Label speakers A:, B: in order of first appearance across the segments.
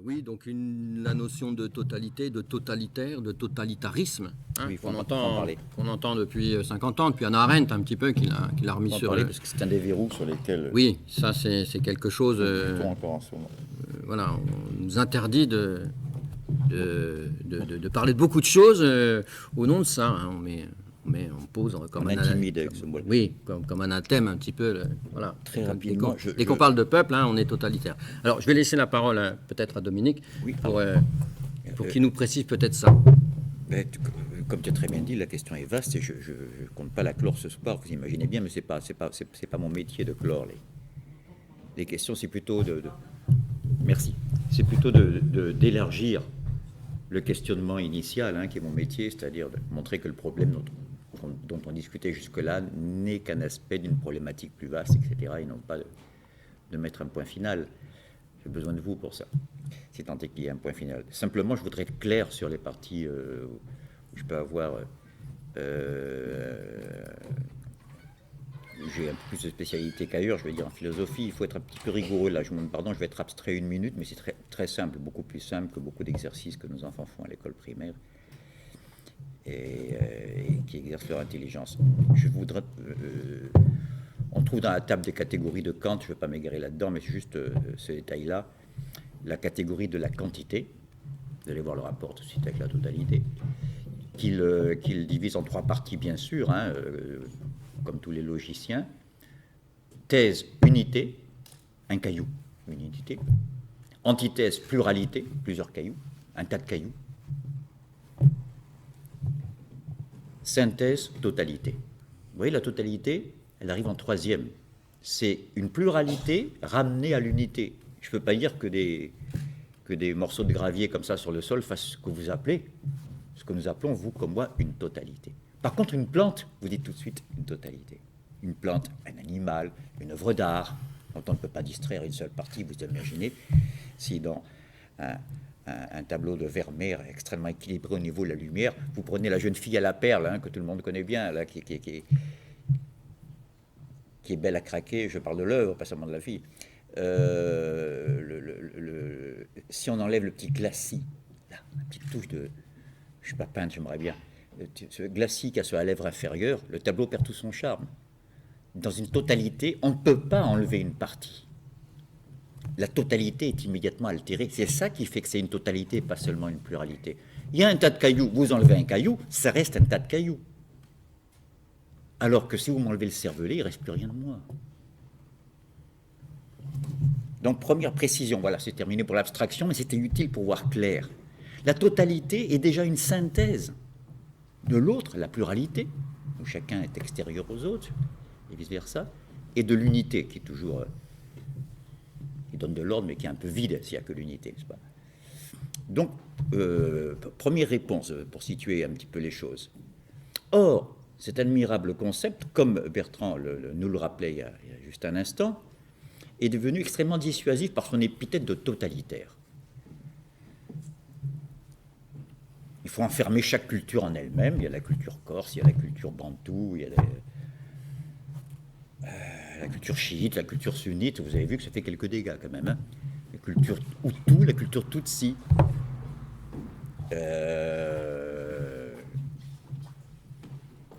A: Oui, donc la notion de totalité, de totalitaire, de totalitarisme, hein,
B: oui,
A: qu'on entend depuis 50 ans, depuis Hannah Arendt un petit peu, qu'il a remis sur
B: parce que c'est un des verrous sur lesquels...
A: Oui, ça c'est quelque chose...
B: encore en ce moment.
A: Voilà, on nous interdit de parler de beaucoup de choses au nom de ça. Hein, on pose comme
B: on intimide avec ce mot.
A: Oui, comme un thème un petit peu. Voilà.
B: Très rapidement.
A: Dès qu'on parle de peuple, hein, on est totalitaire. Alors, je vais laisser la parole peut-être à Dominique pour qu'il nous précise peut-être ça.
B: Comme tu as très bien dit, la question est vaste et je ne compte pas la clore ce soir, vous imaginez bien, mais c'est pas mon métier de clore les questions, c'est plutôt merci. C'est plutôt d'élargir le questionnement initial, hein, qui est mon métier, c'est-à-dire de montrer que le problème dont on discutait jusque-là n'est qu'un aspect d'une problématique plus vaste, etc., et non pas de mettre un point final. J'ai besoin de vous pour ça, si tant est qu'il y ait un point final. Simplement, je voudrais être clair sur les parties où je peux avoir... j'ai un peu plus de spécialité qu'ailleurs, je vais dire en philosophie, il faut être un petit peu rigoureux. Là, je vous demande pardon, je vais être abstrait une minute, mais c'est très, très simple, beaucoup plus simple que beaucoup d'exercices que nos enfants font à l'école primaire et qui exercent leur intelligence. Je voudrais... on trouve dans la table des catégories de Kant, je ne vais pas m'égarer là-dedans, mais c'est juste ce détail-là, la catégorie de la quantité, vous allez voir le rapport tout de suite avec la totalité, qu'il divise en 3 parties, bien sûr, hein, comme tous les logiciens. Thèse, unité, un caillou, une unité. Antithèse, pluralité, plusieurs cailloux, un tas de cailloux. Synthèse, totalité. Vous voyez, la totalité, elle arrive en 3e. C'est une pluralité ramenée à l'unité. Je ne peux pas dire que des morceaux de gravier comme ça sur le sol fassent ce que vous appelez, ce que nous appelons, vous comme moi, une totalité. Par contre, une plante, vous dites tout de suite une totalité. Une plante, un animal, une œuvre d'art, dont on ne peut pas distraire une seule partie, vous imaginez, si dans un tableau de Vermeer extrêmement équilibré au niveau de la lumière, vous prenez la jeune fille à la perle, hein, que tout le monde connaît bien, là, qui est belle à craquer, je parle de l'œuvre, pas seulement de la fille. Si on enlève le petit glacis, là, une petite touche de... Je ne suis pas peintre, j'aimerais bien. Ce glacis qui a sur la lèvre inférieure, le tableau perd tout son charme. Dans une totalité, on ne peut pas enlever une partie. La totalité est immédiatement altérée. C'est ça qui fait que c'est une totalité, pas seulement une pluralité. Il y a un tas de cailloux, vous enlevez un caillou, ça reste un tas de cailloux. Alors que si vous m'enlevez le cervelet, il ne reste plus rien de moi. Donc, première précision, voilà, c'est terminé pour l'abstraction, mais c'était utile pour voir clair. La totalité est déjà une synthèse de l'autre, la pluralité, où chacun est extérieur aux autres, et vice-versa, et de l'unité, qui est toujours... qui donne de l'ordre, mais qui est un peu vide s'il n'y a que l'unité, n'est-ce pas? Donc, première réponse, pour situer un petit peu les choses. Or, cet admirable concept, comme Bertrand nous le rappelait il y a juste un instant, est devenu extrêmement dissuasif par son épithète de totalitaire. Il faut enfermer chaque culture en elle-même. Il y a la culture corse, il y a la culture bantoue, il y a la culture chiite, la culture sunnite. Vous avez vu que ça fait quelques dégâts quand même. Hein, la culture Hutu, la culture Tutsi.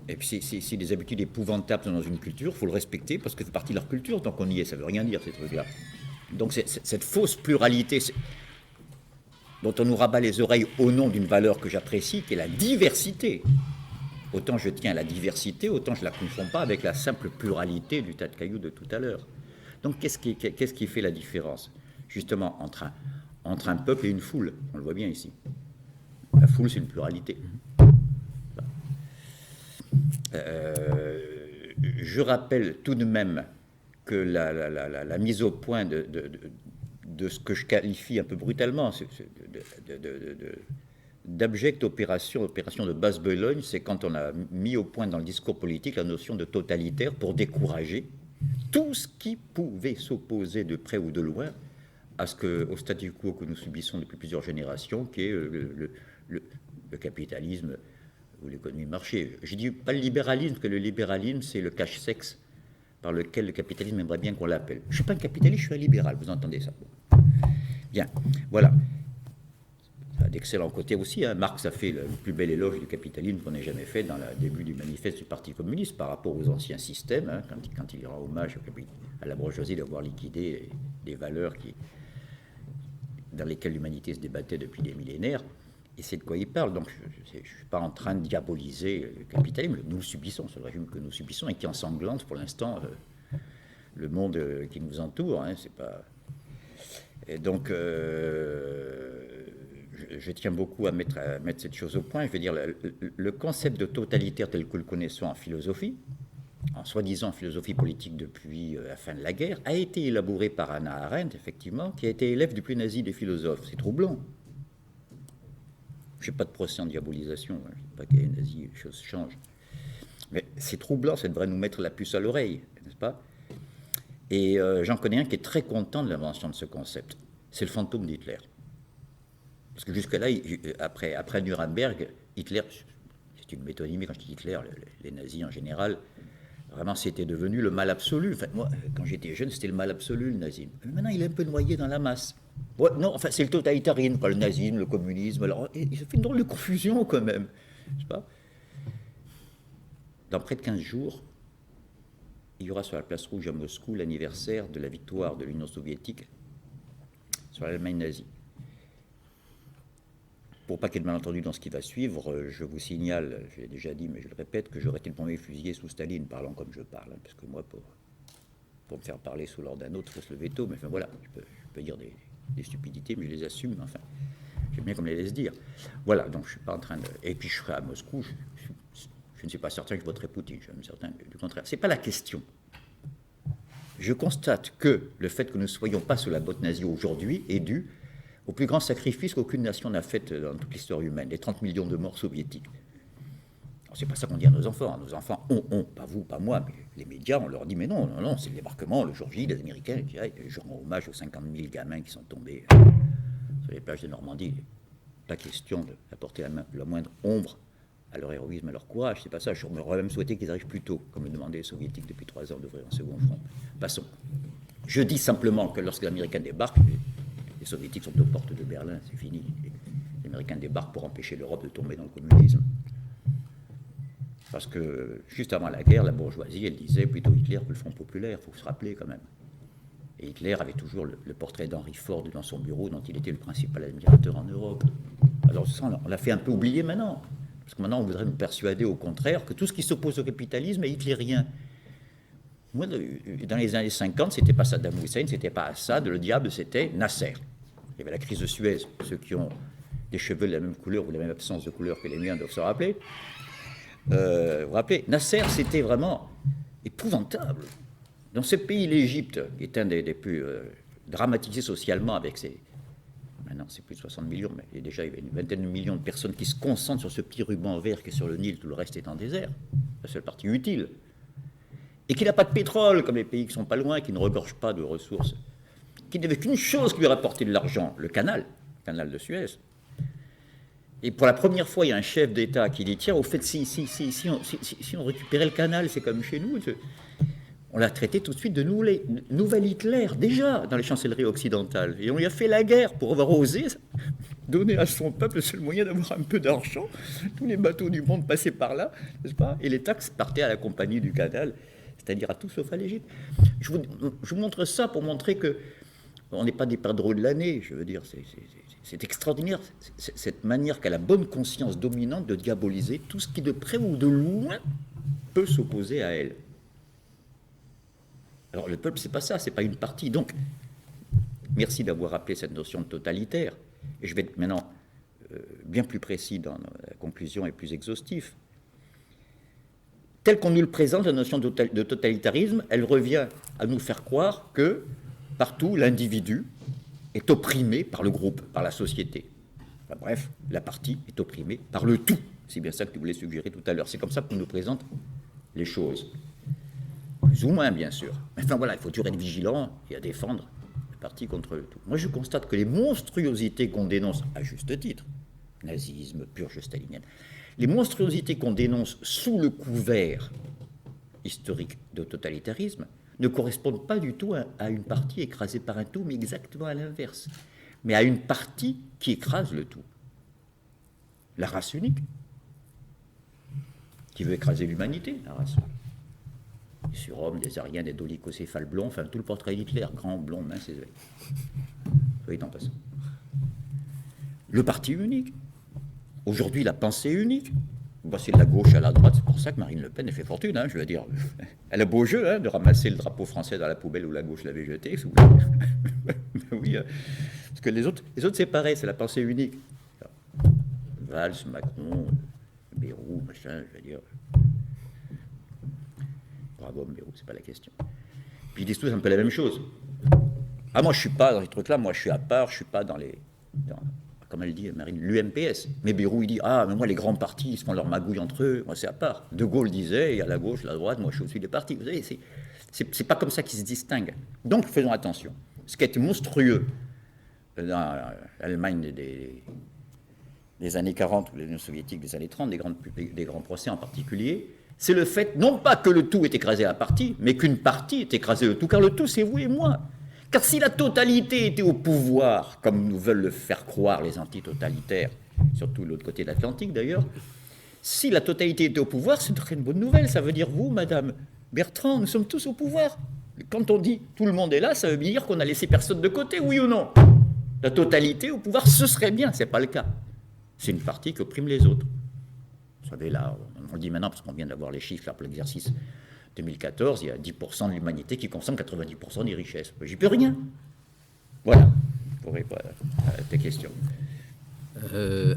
B: Et puis si des habitudes épouvantables sont dans une culture, il faut le respecter parce que c'est partie de leur culture. Tant qu'on y est, ça ne veut rien dire, ces trucs-là. Donc cette fausse pluralité dont on nous rabat les oreilles au nom d'une valeur que j'apprécie, qui est la diversité. Autant je tiens à la diversité, autant je ne la confonds pas avec la simple pluralité du tas de cailloux de tout à l'heure. Donc qu'est-ce qui fait la différence, justement, entre un peuple et une foule? On le voit bien ici. La foule, c'est une pluralité. Je rappelle tout de même que la mise au point de ce que je qualifie un peu brutalement d'abjecte opération de basse Belogne, c'est quand on a mis au point dans le discours politique la notion de totalitaire pour décourager tout ce qui pouvait s'opposer de près ou de loin au statu quo que nous subissons depuis plusieurs générations, qui est le capitalisme ou l'économie de marché. Je ne dis pas le libéralisme, parce que le libéralisme, c'est le cache-sexe par lequel le capitalisme aimerait bien qu'on l'appelle. Je ne suis pas un capitaliste, je suis un libéral, vous entendez ça. Bien, voilà. Ça a d'excellents côtés aussi. Hein. Marx a fait le plus bel éloge du capitalisme qu'on ait jamais fait dans le début du manifeste du Parti communiste par rapport aux anciens systèmes, hein, quand il rend hommage à la bourgeoisie d'avoir liquidé des valeurs dans lesquelles l'humanité se débattait depuis des millénaires. Et c'est de quoi il parle. Donc je ne suis pas en train de diaboliser le capitalisme. Nous le subissons, c'est le régime que nous subissons et qui ensanglante pour l'instant le monde qui nous entoure. Hein, c'est pas... Et donc, je tiens beaucoup à mettre cette chose au point. Je veux dire, le concept de totalitaire tel que nous le connaissons en philosophie, en soi-disant philosophie politique depuis la fin de la guerre, a été élaboré par Hannah Arendt, effectivement, qui a été élève du plus nazi des philosophes. C'est troublant. Je n'ai pas de procès en diabolisation, hein. Je ne dis pas qu'il y a un nazi, les choses changent. Mais c'est troublant, ça devrait nous mettre la puce à l'oreille, n'est-ce pas? Et j'en connais un qui est très content de l'invention de ce concept. C'est le fantôme d'Hitler. Parce que jusque-là, après Nuremberg, Hitler, c'est une métonymie quand je dis Hitler, les nazis en général, vraiment c'était devenu le mal absolu. Enfin, moi, quand j'étais jeune, c'était le mal absolu, le nazisme. Mais maintenant, il est un peu noyé dans la masse. Ouais, non, enfin, c'est le totalitarisme, pas le nazisme, le communisme. Alors, il se fait une drôle de confusion quand même. Je sais pas. Dans près de 15 jours, il y aura sur la place rouge à Moscou l'anniversaire de la victoire de l'Union soviétique sur l'Allemagne nazie. Pour pas qu'il y ait de malentendu dans ce qui va suivre, je vous signale, je l'ai déjà dit, mais je le répète, que j'aurais été le premier fusillé sous Staline, parlant comme je parle, hein, parce que moi, pour me faire parler sous l'ordre d'un autre, il faut se le veto, mais enfin voilà, je peux dire des stupidités, mais je les assume, enfin, j'aime bien qu'on me les laisse dire. Voilà, donc je suis pas en train de... Et puis je serai à Moscou, je ne suis pas certain que je voterai Poutine, je suis même certain du contraire. C'est pas la question. Je constate que le fait que nous ne soyons pas sous la botte nazie aujourd'hui est dû au plus grand sacrifice qu'aucune nation n'a fait dans toute l'histoire humaine, les 30 millions de morts soviétiques. C'est pas ça qu'on dit à nos enfants. Nos enfants pas vous, pas moi, mais les médias, on leur dit, mais non, c'est le débarquement, le jour J, les Américains, je rends hommage aux 50 000 gamins qui sont tombés sur les plages de Normandie. Pas question d'apporter la moindre ombre à leur héroïsme, à leur courage, c'est pas ça. Je m'aurais même souhaité qu'ils arrivent plus tôt, comme le demandaient les soviétiques depuis 3 ans d'ouvrir un second front. Passons. Je dis simplement que lorsque les Américains débarquent, les soviétiques sont aux portes de Berlin, c'est fini. Les Américains débarquent pour empêcher l'Europe de tomber dans le communisme. Parce que juste avant la guerre, la bourgeoisie, elle disait plutôt Hitler que le Front populaire, il faut se rappeler quand même. Et Hitler avait toujours le portrait d'Henry Ford dans son bureau, dont il était le principal admirateur en Europe. Alors ça, on l'a fait un peu oublier maintenant. Parce que maintenant, on voudrait nous persuader au contraire que tout ce qui s'oppose au capitalisme est hitlérien. Moi, dans les années 50, c'était pas Saddam Hussein, c'était pas Assad, le diable, c'était Nasser. Il y avait la crise de Suez. Ceux qui ont des cheveux de la même couleur ou de la même absence de couleur que les miens doivent se rappeler. Vous vous rappelez, Nasser, c'était vraiment épouvantable. Dans ce pays, l'Égypte, qui est un des plus dramatisés socialement avec ses... Maintenant, c'est plus de 60 millions, mais déjà, il y avait une vingtaine de millions de personnes qui se concentrent sur ce petit ruban vert qui est sur le Nil, tout le reste est en désert. La seule partie utile. Et qui n'a pas de pétrole, comme les pays qui ne sont pas loin, qui ne regorgent pas de ressources. Qui n'avait qu'une chose qui lui rapportait de l'argent, le canal de Suez. Et pour la première fois, il y a un chef d'État qui dit, tiens, au fait, si on récupérait le canal, c'est comme chez nous. On l'a traité tout de suite de nouvel Hitler, déjà, dans les chancelleries occidentales. Et on lui a fait la guerre pour avoir osé donner à son peuple le seul moyen d'avoir un peu d'argent. Tous les bateaux du monde passaient par là, n'est-ce pas? Et les taxes partaient à la compagnie du canal, c'est-à-dire à tout sauf à l'Égypte. Je vous montre ça pour montrer que on n'est pas des perdreaux de l'année, je veux dire, c'est extraordinaire, cette manière qu'a la bonne conscience dominante de diaboliser tout ce qui, de près ou de loin, peut s'opposer à elle. Alors le peuple, c'est pas ça, c'est pas une partie. Donc, merci d'avoir rappelé cette notion de totalitaire. Et je vais être maintenant bien plus précis dans la conclusion et plus exhaustif. Telle qu'on nous le présente, la notion de totalitarisme, elle revient à nous faire croire que partout, l'individu est opprimé par le groupe, par la société. Enfin, bref, la partie est opprimée par le tout. C'est bien ça que tu voulais suggérer tout à l'heure. C'est comme ça qu'on nous présente les choses. Plus ou moins, bien sûr. Enfin voilà, il faut toujours être vigilant et à défendre la partie contre le tout. Moi, je constate que les monstruosités qu'on dénonce, à juste titre, nazisme, purge stalinienne, les monstruosités qu'on dénonce sous le couvert historique de totalitarisme ne correspondent pas du tout à une partie écrasée par un tout, mais exactement à l'inverse. mais à une partie qui écrase le tout. La race unique, qui veut écraser l'humanité, la race. Des surhommes, des Aryens, des dolicocéphales blonds, enfin tout le portrait d'Hitler, grand, blond, mince et zèle. Soyez en passant. Le parti unique. Aujourd'hui, la pensée unique. Bah, c'est de la gauche à la droite, c'est pour ça que Marine Le Pen, elle fait fortune, hein, je veux dire. Elle a beau jeu, hein, de ramasser le drapeau français dans la poubelle où la gauche l'avait jeté. Oui, parce que les autres c'est pareil, c'est la pensée unique. Valls, Macron, Bayrou, machin, je veux dire. Bravo, Bayrou, c'est pas la question. Puis ils disent tous un peu la même chose. Ah, moi, je suis pas dans ces trucs-là, moi, je suis à part, je suis pas dans les... comme elle dit, Marine, l'UMPS. Mais Bayrou, il dit, ah, mais moi, les grands partis, ils se font leur magouille entre eux, moi, c'est à part. De Gaulle disait, et à la gauche, à la droite, moi, je suis au-dessus des partis. Vous savez, c'est pas comme ça qu'ils se distinguent. Donc, faisons attention. Ce qui a été monstrueux dans l'Allemagne des années 40 ou l'Union soviétique des années 30, des grands procès en particulier, c'est le fait, non pas que le tout est écrasé à la partie, mais qu'une partie est écrasée le tout, car le tout, c'est vous et moi. Car si la totalité était au pouvoir, comme nous veulent le faire croire les antitotalitaires, surtout de l'autre côté de l'Atlantique d'ailleurs, si la totalité était au pouvoir, ce serait une bonne nouvelle. Ça veut dire, vous, Madame Bertrand, nous sommes tous au pouvoir. Quand on dit tout le monde est là, ça veut dire qu'on a laissé personne de côté, oui ou non? La totalité au pouvoir, ce serait bien, ce n'est pas le cas. C'est une partie qui opprime les autres. Vous savez, là, on le dit maintenant parce qu'on vient d'avoir les chiffres là, pour l'exercice 2014, il y a 10% de l'humanité qui consomme 90% des richesses. J'y peux rien. Voilà, pour répondre à tes questions.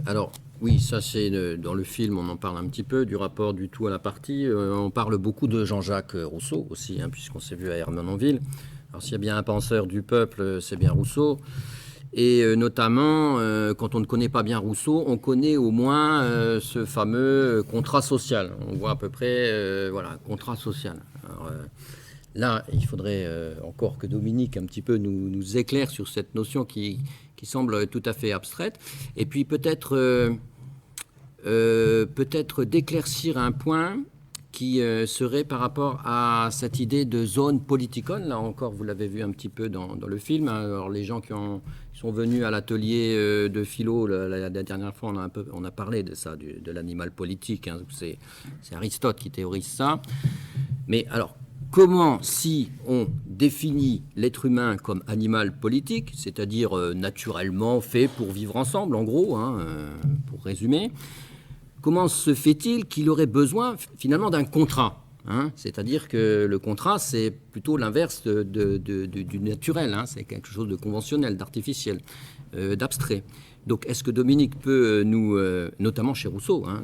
A: Alors, oui, ça c'est dans le film, on en parle un petit peu, du rapport du tout à la partie. On parle beaucoup de Jean-Jacques Rousseau aussi, hein, puisqu'on s'est vu à Ermenonville. Alors s'il y a bien un penseur du peuple, c'est bien Rousseau. Et notamment, quand on ne connaît pas bien Rousseau, on connaît au moins ce fameux contrat social. On voit à peu près, voilà, contrat social. Alors, là, il faudrait encore que Dominique un petit peu nous éclaire sur cette notion qui semble tout à fait abstraite. Et puis peut-être d'éclaircir un point qui serait par rapport à cette idée de zone politicone. Là encore, vous l'avez vu un petit peu dans le film. Alors les gens qui sont venus à l'atelier de philo la dernière fois, on a parlé de ça, de l'animal politique. Hein. C'est Aristote qui théorise ça. Mais alors, comment, si on définit l'être humain comme animal politique, c'est-à-dire naturellement fait pour vivre ensemble, en gros, hein, pour résumer, comment se fait-il qu'il aurait besoin finalement d'un contrat, hein? C'est-à-dire que le contrat, c'est plutôt l'inverse du naturel, hein? C'est quelque chose de conventionnel, d'artificiel, d'abstrait. Donc, est-ce que Dominique peut nous, notamment chez Rousseau, hein,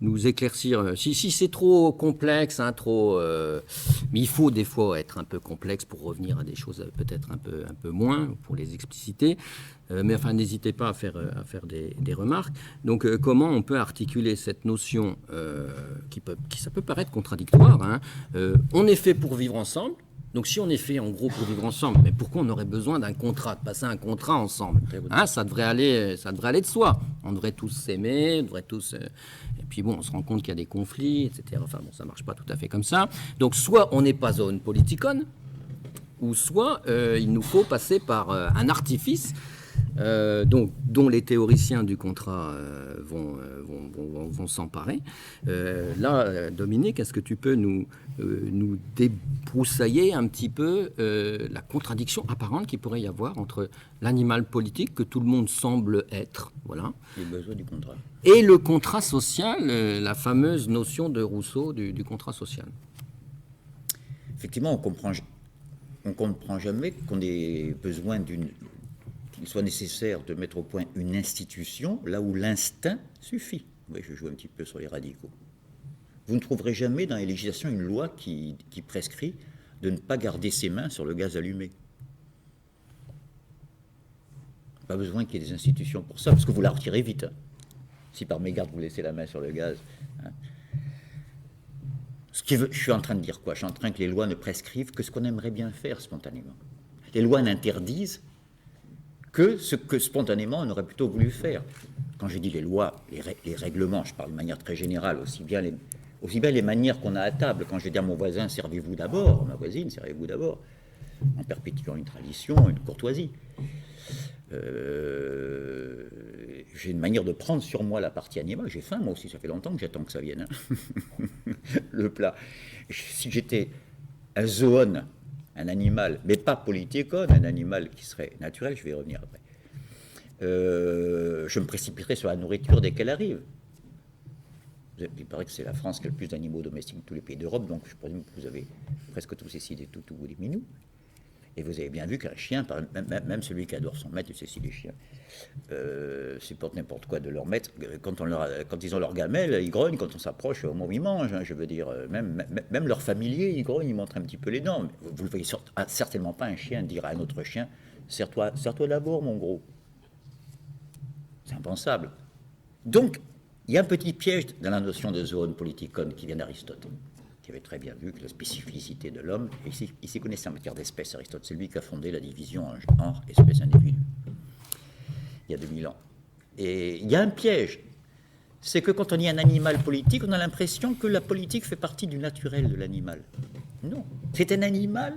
A: nous éclaircir si c'est trop complexe, hein, mais il faut des fois être un peu complexe pour revenir à des choses peut-être un peu moins, pour les expliciter. Mais enfin, n'hésitez pas à faire des remarques. Donc, comment on peut articuler cette notion ça peut paraître contradictoire, hein, on est fait pour vivre ensemble. Donc, si on est fait, en gros, pour vivre ensemble, mais pourquoi on aurait besoin d'un contrat, de passer un contrat ensemble, hein, ça devrait aller de soi. On devrait tous s'aimer, on devrait tous... Et puis, bon, on se rend compte qu'il y a des conflits, etc. Enfin, bon, ça ne marche pas tout à fait comme ça. Donc, soit on n'est pas zone politikone, ou soit il nous faut passer par un artifice dont les théoriciens du contrat vont s'emparer. Là, Dominique, est-ce que tu peux nous débroussailler un petit peu la contradiction apparente qu'il pourrait y avoir entre l'animal politique que tout le monde semble être, voilà,
B: le besoin du contrat,
A: et le contrat social, la fameuse notion de Rousseau du contrat social?
B: Effectivement, on comprend jamais qu'on ait besoin qu'il soit nécessaire de mettre au point une institution là où l'instinct suffit. Oui, je joue un petit peu sur les radicaux. Vous ne trouverez jamais dans les législations une loi qui prescrit de ne pas garder ses mains sur le gaz allumé. Pas besoin qu'il y ait des institutions pour ça, parce que vous la retirez vite. Hein. Si par mégarde vous laissez la main sur le gaz. Hein. Je suis en train de dire quoi? Je suis en train que les lois ne prescrivent que ce qu'on aimerait bien faire spontanément. Les lois n'interdisent que ce que spontanément on aurait plutôt voulu faire. Quand je dis les lois, les règlements, je parle de manière très générale, aussi bien les manières qu'on a à table. Quand je dis à mon voisin, servez-vous d'abord, ma voisine, servez-vous d'abord, en perpétuant une tradition, une courtoisie. J'ai une manière de prendre sur moi la partie animale. J'ai faim, moi aussi, ça fait longtemps que j'attends que ça vienne. Hein. Le plat. Si j'étais un zoon, un animal, mais pas politicone, un animal qui serait naturel, je vais y revenir après, je me précipiterais sur la nourriture dès qu'elle arrive. Il paraît que c'est la France qui a le plus d'animaux domestiques de tous les pays d'Europe, donc je présume que vous avez presque tous ici des toutous ou des minous. Et vous avez bien vu qu'un chien, même celui qui adore son maître, tu sais si les chiens supportent n'importe quoi de leur maître, quand ils ont leur gamelle, ils grognent quand on s'approche au moment où ils mangent. Hein, je veux dire, même leurs familiers, ils grognent, ils montrent un petit peu les dents. Mais vous ne voyez certainement pas un chien dire à un autre chien, serre-toi d'abord, mon gros. C'est impensable. Donc, il y a un petit piège dans la notion de zoon politikon qui vient d'Aristote, qui avait très bien vu que la spécificité de l'homme, et il s'y connaissait en matière d'espèces, Aristote, c'est lui qui a fondé la division en genre, espèce, individu, il y a 2000 ans. Et il y a un piège, c'est que quand on dit un animal politique, on a l'impression que la politique fait partie du naturel de l'animal. Non, c'est un animal,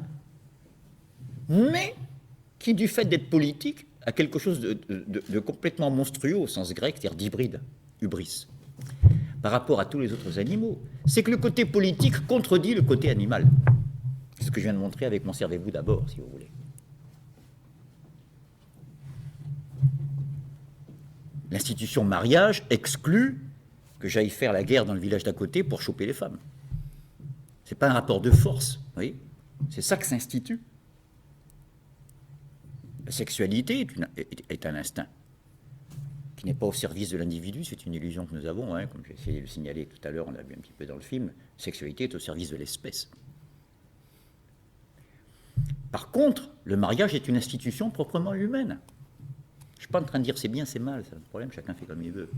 B: mais qui, du fait d'être politique, a quelque chose de complètement monstrueux au sens grec, c'est-à-dire d'hybride, hubris, par rapport à tous les autres animaux. C'est que le côté politique contredit le côté animal. C'est ce que je viens de montrer avec mon servez-vous d'abord, si vous voulez. L'institution mariage exclut que j'aille faire la guerre dans le village d'à côté pour choper les femmes. C'est pas un rapport de force, vous voyez. C'est ça que s'institue. La sexualité est un instinct qui n'est pas au service de l'individu, c'est une illusion que nous avons, hein, comme j'ai essayé de le signaler tout à l'heure, on l'a vu un petit peu dans le film, la sexualité est au service de l'espèce. Par contre, le mariage est une institution proprement humaine. Je ne suis pas en train de dire c'est bien, c'est mal, c'est un problème, chacun fait comme il veut.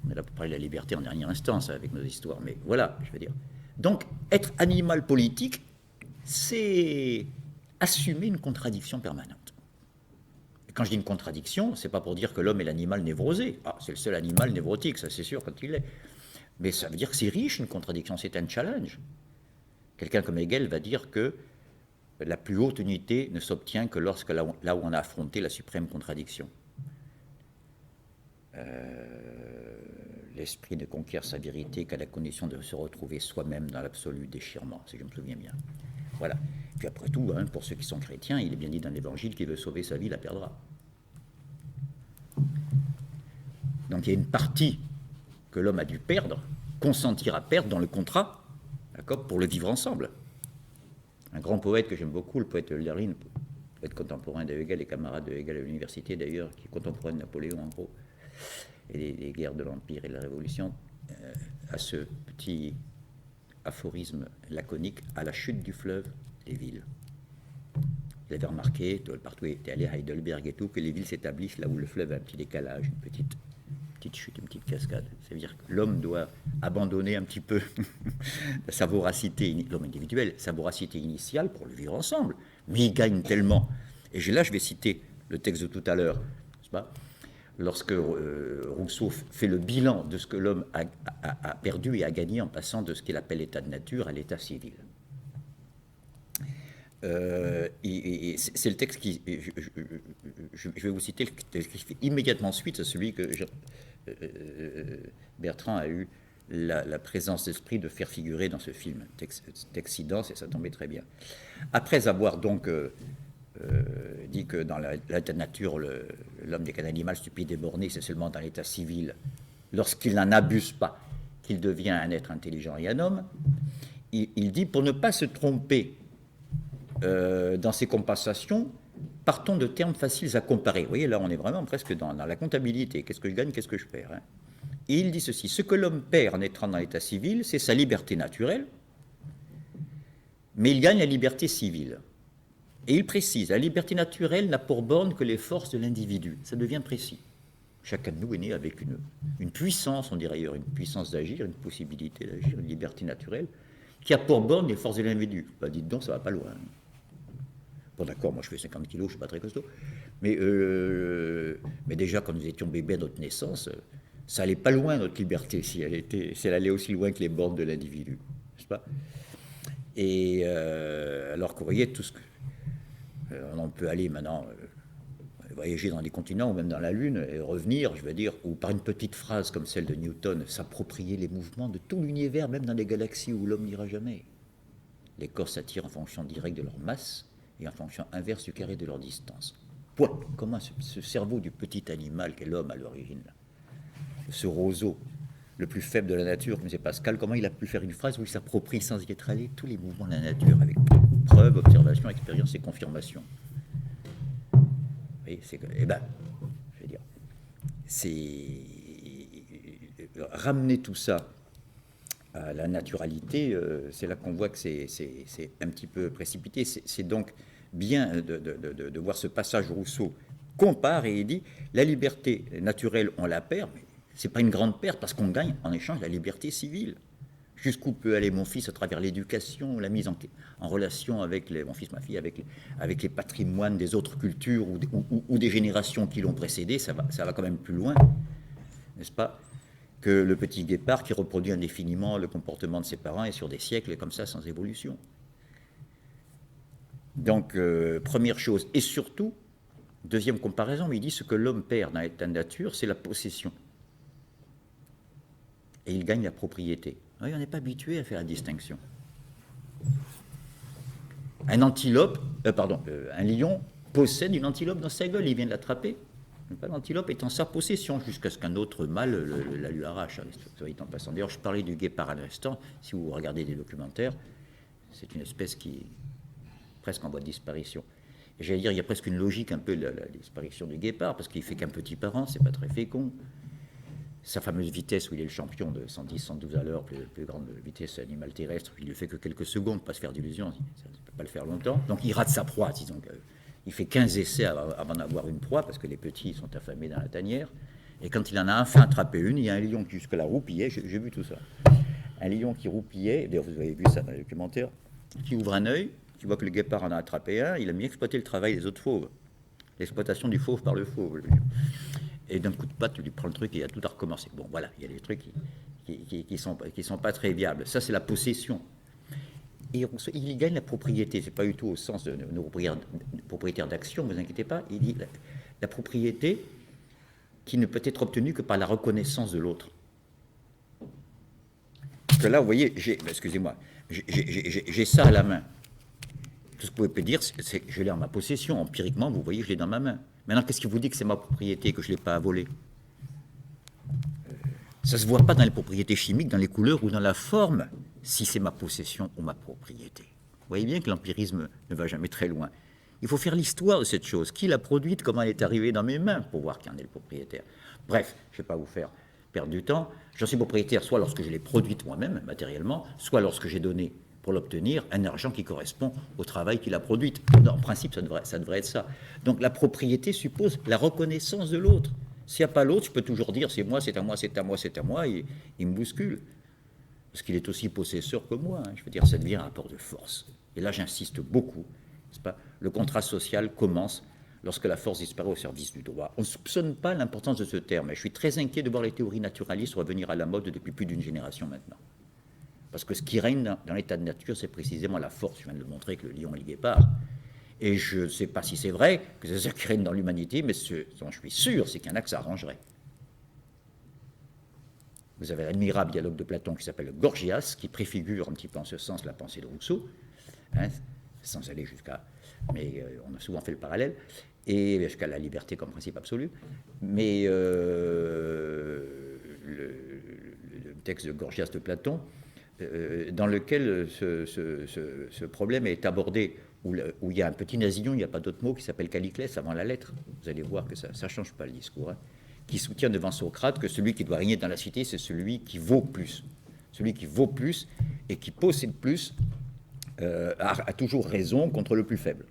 B: On est là pour parler de la liberté en dernière instance avec nos histoires, mais voilà, je veux dire. Donc, être animal politique, c'est assumer une contradiction permanente. Et quand je dis une contradiction, c'est pas pour dire que l'homme est l'animal névrosé. Ah, c'est le seul animal névrotique, ça c'est sûr quand il l'est. Mais ça veut dire que c'est riche une contradiction, c'est un challenge. Quelqu'un comme Hegel va dire que la plus haute unité ne s'obtient que lorsque là où on a affronté la suprême contradiction. L'esprit ne conquiert sa vérité qu'à la condition de se retrouver soi-même dans l'absolu déchirement, si je me souviens bien. Voilà. Puis après tout, hein, pour ceux qui sont chrétiens, il est bien dit dans l'Évangile qu'il veut sauver sa vie, la perdra. Donc il y a une partie que l'homme a dû perdre, consentir à perdre dans le contrat, d'accord, pour le vivre ensemble. Un grand poète que j'aime beaucoup, le poète Hölderlin, poète contemporain de Hegel et camarade de Hegel à l'université d'ailleurs, qui est contemporain de Napoléon en gros, et des guerres de l'Empire et de la Révolution, a ce petit aphorisme laconique: à la chute du fleuve, les villes. Il avait remarqué, partout où il était allé à Heidelberg et tout, que les villes s'établissent là où le fleuve a un petit décalage, une petite chute, une petite cascade. Ça veut dire que l'homme doit abandonner un petit peu sa voracité, l'homme individuel, sa voracité initiale pour le vivre ensemble. Mais il gagne tellement. Et là, je vais citer le texte de tout à l'heure, n'est-ce pas ? Lorsque Rousseau fait le bilan de ce que l'homme a perdu et a gagné en passant de ce qu'il appelle l'état de nature à l'état civil. Et c'est le texte qui... Je vais vous citer le texte qui fait immédiatement suite à celui que Bertrand a eu la présence d'esprit de faire figurer dans ce film. Texte si dense, et ça tombait très bien. Après avoir donc... dit que dans l'état de nature, l'homme n'est qu'un animal stupide et borné, c'est seulement dans l'état civil, lorsqu'il n'en abuse pas, qu'il devient un être intelligent et un homme. Il dit, pour ne pas se tromper dans ses compensations, partons de termes faciles à comparer. Vous voyez, là, on est vraiment presque dans la comptabilité. Qu'est-ce que je gagne, qu'est-ce que je perds, hein. Et il dit ceci: ce que l'homme perd en étant dans l'état civil, c'est sa liberté naturelle, mais il gagne la liberté civile. Et il précise, la liberté naturelle n'a pour borne que les forces de l'individu. Ça devient précis. Chacun de nous est né avec une puissance, on dirait ailleurs, une puissance d'agir, une possibilité d'agir, une liberté naturelle, qui a pour borne les forces de l'individu. Bah, dites donc, ça va pas loin. Bon, d'accord, moi je fais 50 kilos, je suis pas très costaud. Mais déjà, quand nous étions bébés à notre naissance, ça allait pas loin, notre liberté, si elle allait aussi loin que les bornes de l'individu. N'est-ce pas ? Et alors que vous voyez, tout ce que... on peut aller maintenant voyager dans les continents ou même dans la Lune et revenir, je veux dire, ou par une petite phrase comme celle de Newton, s'approprier les mouvements de tout l'univers, même dans des galaxies où l'homme n'ira jamais. Les corps s'attirent en fonction directe de leur masse et en fonction inverse du carré de leur distance. Point. Comment ce cerveau du petit animal qu'est l'homme à l'origine, ce roseau, le plus faible de la nature, comme c'est Pascal, comment il a pu faire une phrase où il s'approprie sans y être allé tous les mouvements de la nature avec preuve, observation, expérience et confirmation. Vous voyez, eh ben, je veux dire, c'est ramener tout ça à la naturalité, c'est là qu'on voit que c'est un petit peu précipité. C'est donc bien de voir ce passage où Rousseau compare et il dit la liberté naturelle, on la perd, mais ce n'est pas une grande perte parce qu'on gagne en échange la liberté civile. Jusqu'où peut aller mon fils à travers l'éducation, la mise en relation avec mon fils, ma fille, avec les patrimoines des autres cultures ou des générations qui l'ont précédé, ça va quand même plus loin, n'est-ce pas, que le petit guépard qui reproduit indéfiniment le comportement de ses parents et sur des siècles comme ça sans évolution. Donc, première chose, et surtout, deuxième comparaison, il dit ce que l'homme perd dans l'état de nature, c'est la possession. Et il gagne la propriété. Oui, on n'est pas habitué à faire la distinction. Un lion possède une antilope dans sa gueule, il vient de l'attraper. L'antilope est en sa possession jusqu'à ce qu'un autre mâle la lui arrache. En passant. D'ailleurs, je parlais du guépard à l'instant. Si vous regardez des documentaires, c'est une espèce qui est presque en voie de disparition. Et j'allais dire, il y a presque une logique un peu de la disparition du guépard, parce qu'il fait qu'un petit parent, c'est pas très fécond. Sa fameuse vitesse où il est le champion de 110, 112 à l'heure, plus grande vitesse animal terrestre, il ne fait que quelques secondes, pas se faire d'illusions, ça ne peut pas le faire longtemps. Donc il rate sa proie, disons. Il fait 15 essais avant d'avoir une proie, parce que les petits sont affamés dans la tanière. Et quand il en a enfin attrapé une, il y a un lion qui jusque-là roupillait, j'ai vu tout ça. Un lion qui roupillait, d'ailleurs vous avez vu ça dans le documentaire, qui ouvre un œil, qui voit que le guépard en a attrapé un, il a mieux exploité le travail des autres fauves. L'exploitation du fauve par le fauve. Et d'un coup de patte, tu lui prends le truc et il y a tout à recommencer. Bon, voilà, il y a des trucs qui sont pas très viables. Ça, c'est la possession. Et il gagne la propriété. C'est pas du tout au sens de nos propriétaires d'action, ne vous inquiétez pas. Il dit la propriété qui ne peut être obtenue que par la reconnaissance de l'autre. Parce que là, vous voyez, excusez-moi, j'ai ça à la main. Tout ce que vous pouvez dire, c'est que je l'ai en ma possession. Empiriquement, vous voyez, je l'ai dans ma main. Maintenant, qu'est-ce qui vous dit que c'est ma propriété, que je ne l'ai pas à voler? Ça ne se voit pas dans les propriétés chimiques, dans les couleurs ou dans la forme, si c'est ma possession ou ma propriété. Vous voyez bien que l'empirisme ne va jamais très loin. Il faut faire l'histoire de cette chose. Qui l'a produite, comment elle est arrivée dans mes mains, pour voir qui en est le propriétaire. Bref, je ne vais pas vous faire perdre du temps. J'en suis propriétaire soit lorsque je l'ai produite moi-même, matériellement, soit lorsque j'ai donné pour l'obtenir un argent qui correspond au travail qu'il a produit. En principe, ça devrait être ça. Donc la propriété suppose la reconnaissance de l'autre. S'il n'y a pas l'autre, je peux toujours dire c'est moi, c'est à moi, c'est à moi, c'est à moi, et il me bouscule. Parce qu'il est aussi possesseur que moi. Je veux dire, ça devient un rapport de force. Et là, j'insiste beaucoup. N'est-ce pas ? Le contrat social commence lorsque la force disparaît au service du droit. On ne soupçonne pas l'importance de ce terme. Mais je suis très inquiet de voir les théories naturalistes revenir à la mode depuis plus d'une génération maintenant. Parce que ce qui règne dans l'état de nature, c'est précisément la force. Je viens de le montrer avec le lion et le guépard. Et je ne sais pas si c'est vrai que c'est ça qui règne dans l'humanité, mais ce dont je suis sûr, c'est qu'il y en a que ça arrangerait. Vous avez l'admirable dialogue de Platon qui s'appelle Gorgias, qui préfigure un petit peu en ce sens la pensée de Rousseau, sans aller jusqu'à... Mais on a souvent fait le parallèle, et jusqu'à la liberté comme principe absolu. Mais le texte de Gorgias de Platon, dans lequel ce problème est abordé, où il y a un petit nasillon, il n'y a pas d'autre mot, qui s'appelle Calliclès avant la lettre. Vous allez voir que ça ne change pas le discours, qui soutient devant Socrate que celui qui doit régner dans la cité, c'est celui qui vaut plus. Celui qui vaut plus et qui possède plus a toujours raison contre le plus faible.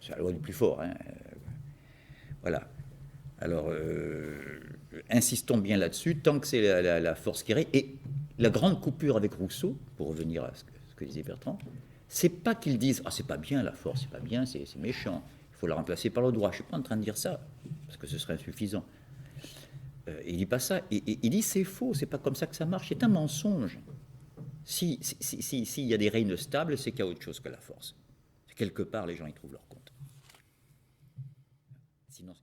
B: C'est la loi du plus fort. Voilà. Alors, insistons bien là-dessus, tant que c'est la force qui règne. Et la grande coupure avec Rousseau, pour revenir à ce que disait Bertrand, c'est pas qu'ils disent « Ah, c'est pas bien la force, c'est pas bien, c'est méchant, il faut la remplacer par le droit ». Je ne suis pas en train de dire ça, parce que ce serait insuffisant. Il dit pas ça, il dit « C'est faux, c'est pas comme ça que ça marche, c'est un mensonge ». S'il y a des règnes stables, c'est qu'il y a autre chose que la force. Quelque part, les gens y trouvent leur compte.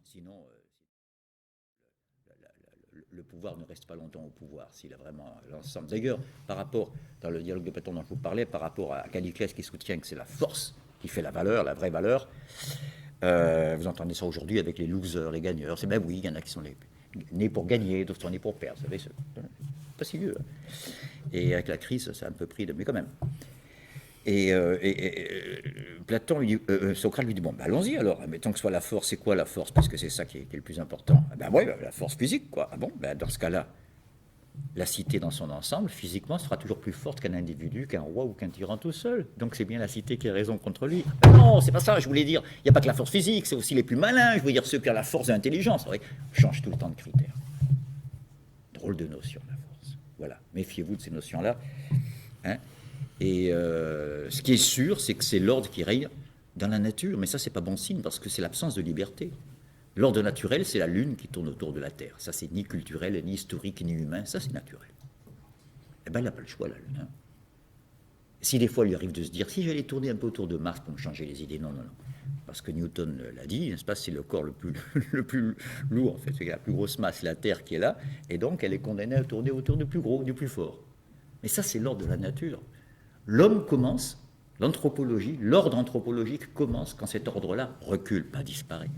B: sinon le pouvoir ne reste pas longtemps au pouvoir, s'il a vraiment l'ensemble. D'ailleurs, par rapport, dans le dialogue de Platon dont je vous parlais, par rapport à Calliclès qui soutient que c'est la force qui fait la valeur, la vraie valeur, vous entendez ça aujourd'hui avec les losers, les gagneurs. C'est ben oui, il y en a qui sont nés pour gagner, d'autres sont nés pour perdre. Vous savez, c'est pas si vieux. Et avec la crise, ça a un peu pris de... Mais quand même. Et Platon, Socrate lui dit, bon, ben allons-y alors, mettons que ce soit la force, c'est quoi la force? Parce que c'est ça qui est le plus important. Ben oui, la force physique, quoi. Ah bon, ben dans ce cas-là, la cité dans son ensemble, physiquement, sera toujours plus forte qu'un individu, qu'un roi ou qu'un tyran tout seul. Donc c'est bien la cité qui a raison contre lui. Ben non, c'est pas ça, je voulais dire, il n'y a pas que la force physique, c'est aussi les plus malins, je veux dire ceux qui ont la force de l'intelligence. Change tout le temps de critères. Drôle de notion, la force. Voilà, méfiez-vous de ces notions-là. Hein? Et ce qui est sûr, c'est que c'est l'ordre qui règne dans la nature. Mais ça, c'est pas bon signe, parce que c'est l'absence de liberté. L'ordre naturel, c'est la Lune qui tourne autour de la Terre. Ça, c'est ni culturel, ni historique, ni humain. Ça, c'est naturel. Eh bien, elle n'a pas le choix, la Lune. Hein. Si des fois, il lui arrive de se dire, si j'allais tourner un peu autour de Mars pour me changer les idées, non, non, non. Parce que Newton l'a dit, n'est-ce pas, c'est le corps le plus lourd, en fait. C'est la plus grosse masse, la Terre, qui est là. Et donc, elle est condamnée à tourner autour du plus gros, du plus fort. Mais ça, c'est l'ordre de la nature. L'homme commence, l'anthropologie, l'ordre anthropologique commence quand cet ordre-là recule, pas disparaît.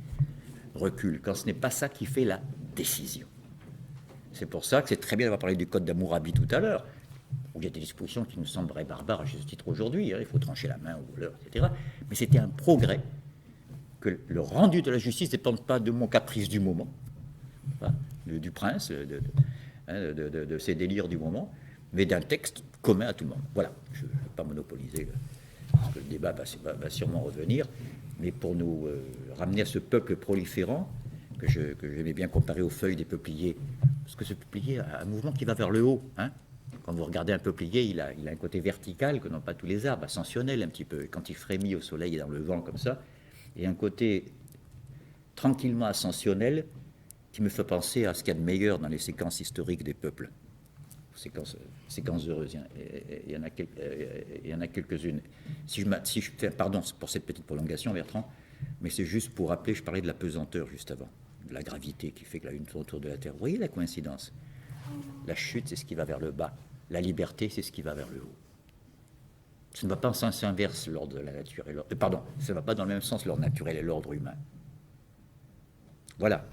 B: Recule, quand ce n'est pas ça qui fait la décision. C'est pour ça que c'est très bien d'avoir parlé du code d'Hammurabi tout à l'heure, où il y a des dispositions qui nous sembleraient barbares à ce titre aujourd'hui, hein, il faut trancher la main au voleur, etc. Mais c'était un progrès, que le rendu de la justice ne dépend pas de mon caprice du moment, du prince, de ses délires du moment, mais d'un texte commun à tout le monde. Voilà, je ne vais pas monopoliser, parce que le débat va sûrement revenir, mais pour nous ramener à ce peuple proliférant, que j'aimais bien comparer aux feuilles des peupliers, parce que ce peuplier a un mouvement qui va vers le haut. Hein. Quand vous regardez un peuplier, il a un côté vertical que n'ont pas tous les arbres, ascensionnel un petit peu, et quand il frémit au soleil et dans le vent comme ça, et un côté tranquillement ascensionnel qui me fait penser à ce qu'il y a de meilleur dans les séquences historiques des peuples. Séquences heureuses, il y en a quelques-unes. Pardon pour cette petite prolongation, Bertrand, mais c'est juste pour rappeler, je parlais de la pesanteur juste avant, de la gravité qui fait que la Lune tourne autour de la Terre. Vous voyez la coïncidence? La chute, c'est ce qui va vers le bas. La liberté, c'est ce qui va vers le haut. Ça ne va pas en sens inverse, l'ordre de la nature et l'ordre... Pardon, ça ne va pas dans le même sens, l'ordre naturel et l'ordre humain. Voilà.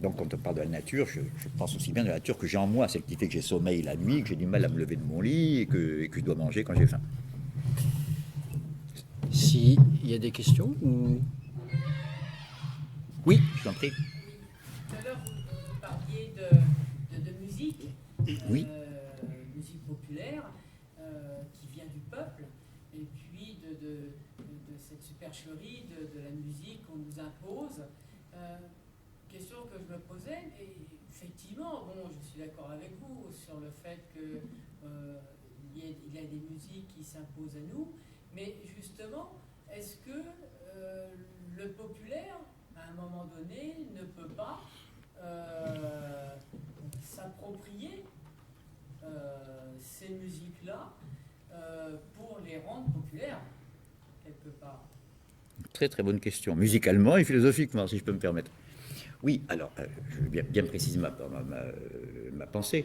B: Donc, quand on parle de la nature, je pense aussi bien de la nature que j'ai en moi, celle qui fait que j'ai sommeil la nuit, que j'ai du mal à me lever de mon lit et que je dois manger quand j'ai faim.
A: S'il y a des questions ou... Oui, je t'en prie.
C: Tout à l'heure, vous parliez de musique,
B: Oui.
C: Musique populaire, qui vient du peuple, et puis de cette supercherie de la musique qu'on nous impose. Question que je me posais, et effectivement, bon, je suis d'accord avec vous sur le fait qu'il y a des musiques qui s'imposent à nous, mais justement, est-ce que le populaire, à un moment donné, ne peut pas s'approprier ces musiques-là pour les rendre populaires, quelque part?
B: Très très bonne question, musicalement et philosophiquement, si je peux me permettre. Oui, alors, je vais bien préciser ma pensée.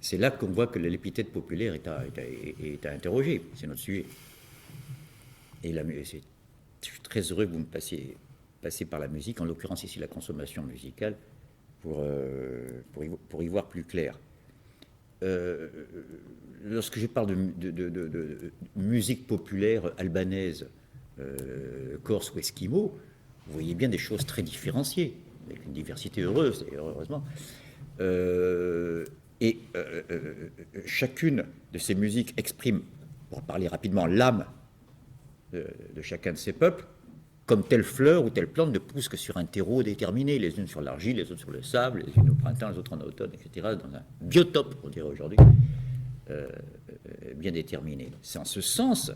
B: C'est là qu'on voit que l'épithète populaire est à interroger, c'est notre sujet. Et je suis très heureux que vous me passiez par la musique, en l'occurrence ici la consommation musicale, pour y voir plus clair. Lorsque je parle de musique populaire albanaise, corse ou esquimau, vous voyez bien des choses très différenciées, avec une diversité heureuse, et heureusement. Chacune de ces musiques exprime, pour parler rapidement, l'âme de chacun de ces peuples, comme telle fleur ou telle plante ne pousse que sur un terreau déterminé, les unes sur l'argile, les autres sur le sable, les unes au printemps, les autres en automne, etc., dans un biotope, on dirait aujourd'hui, bien déterminé. C'est en ce sens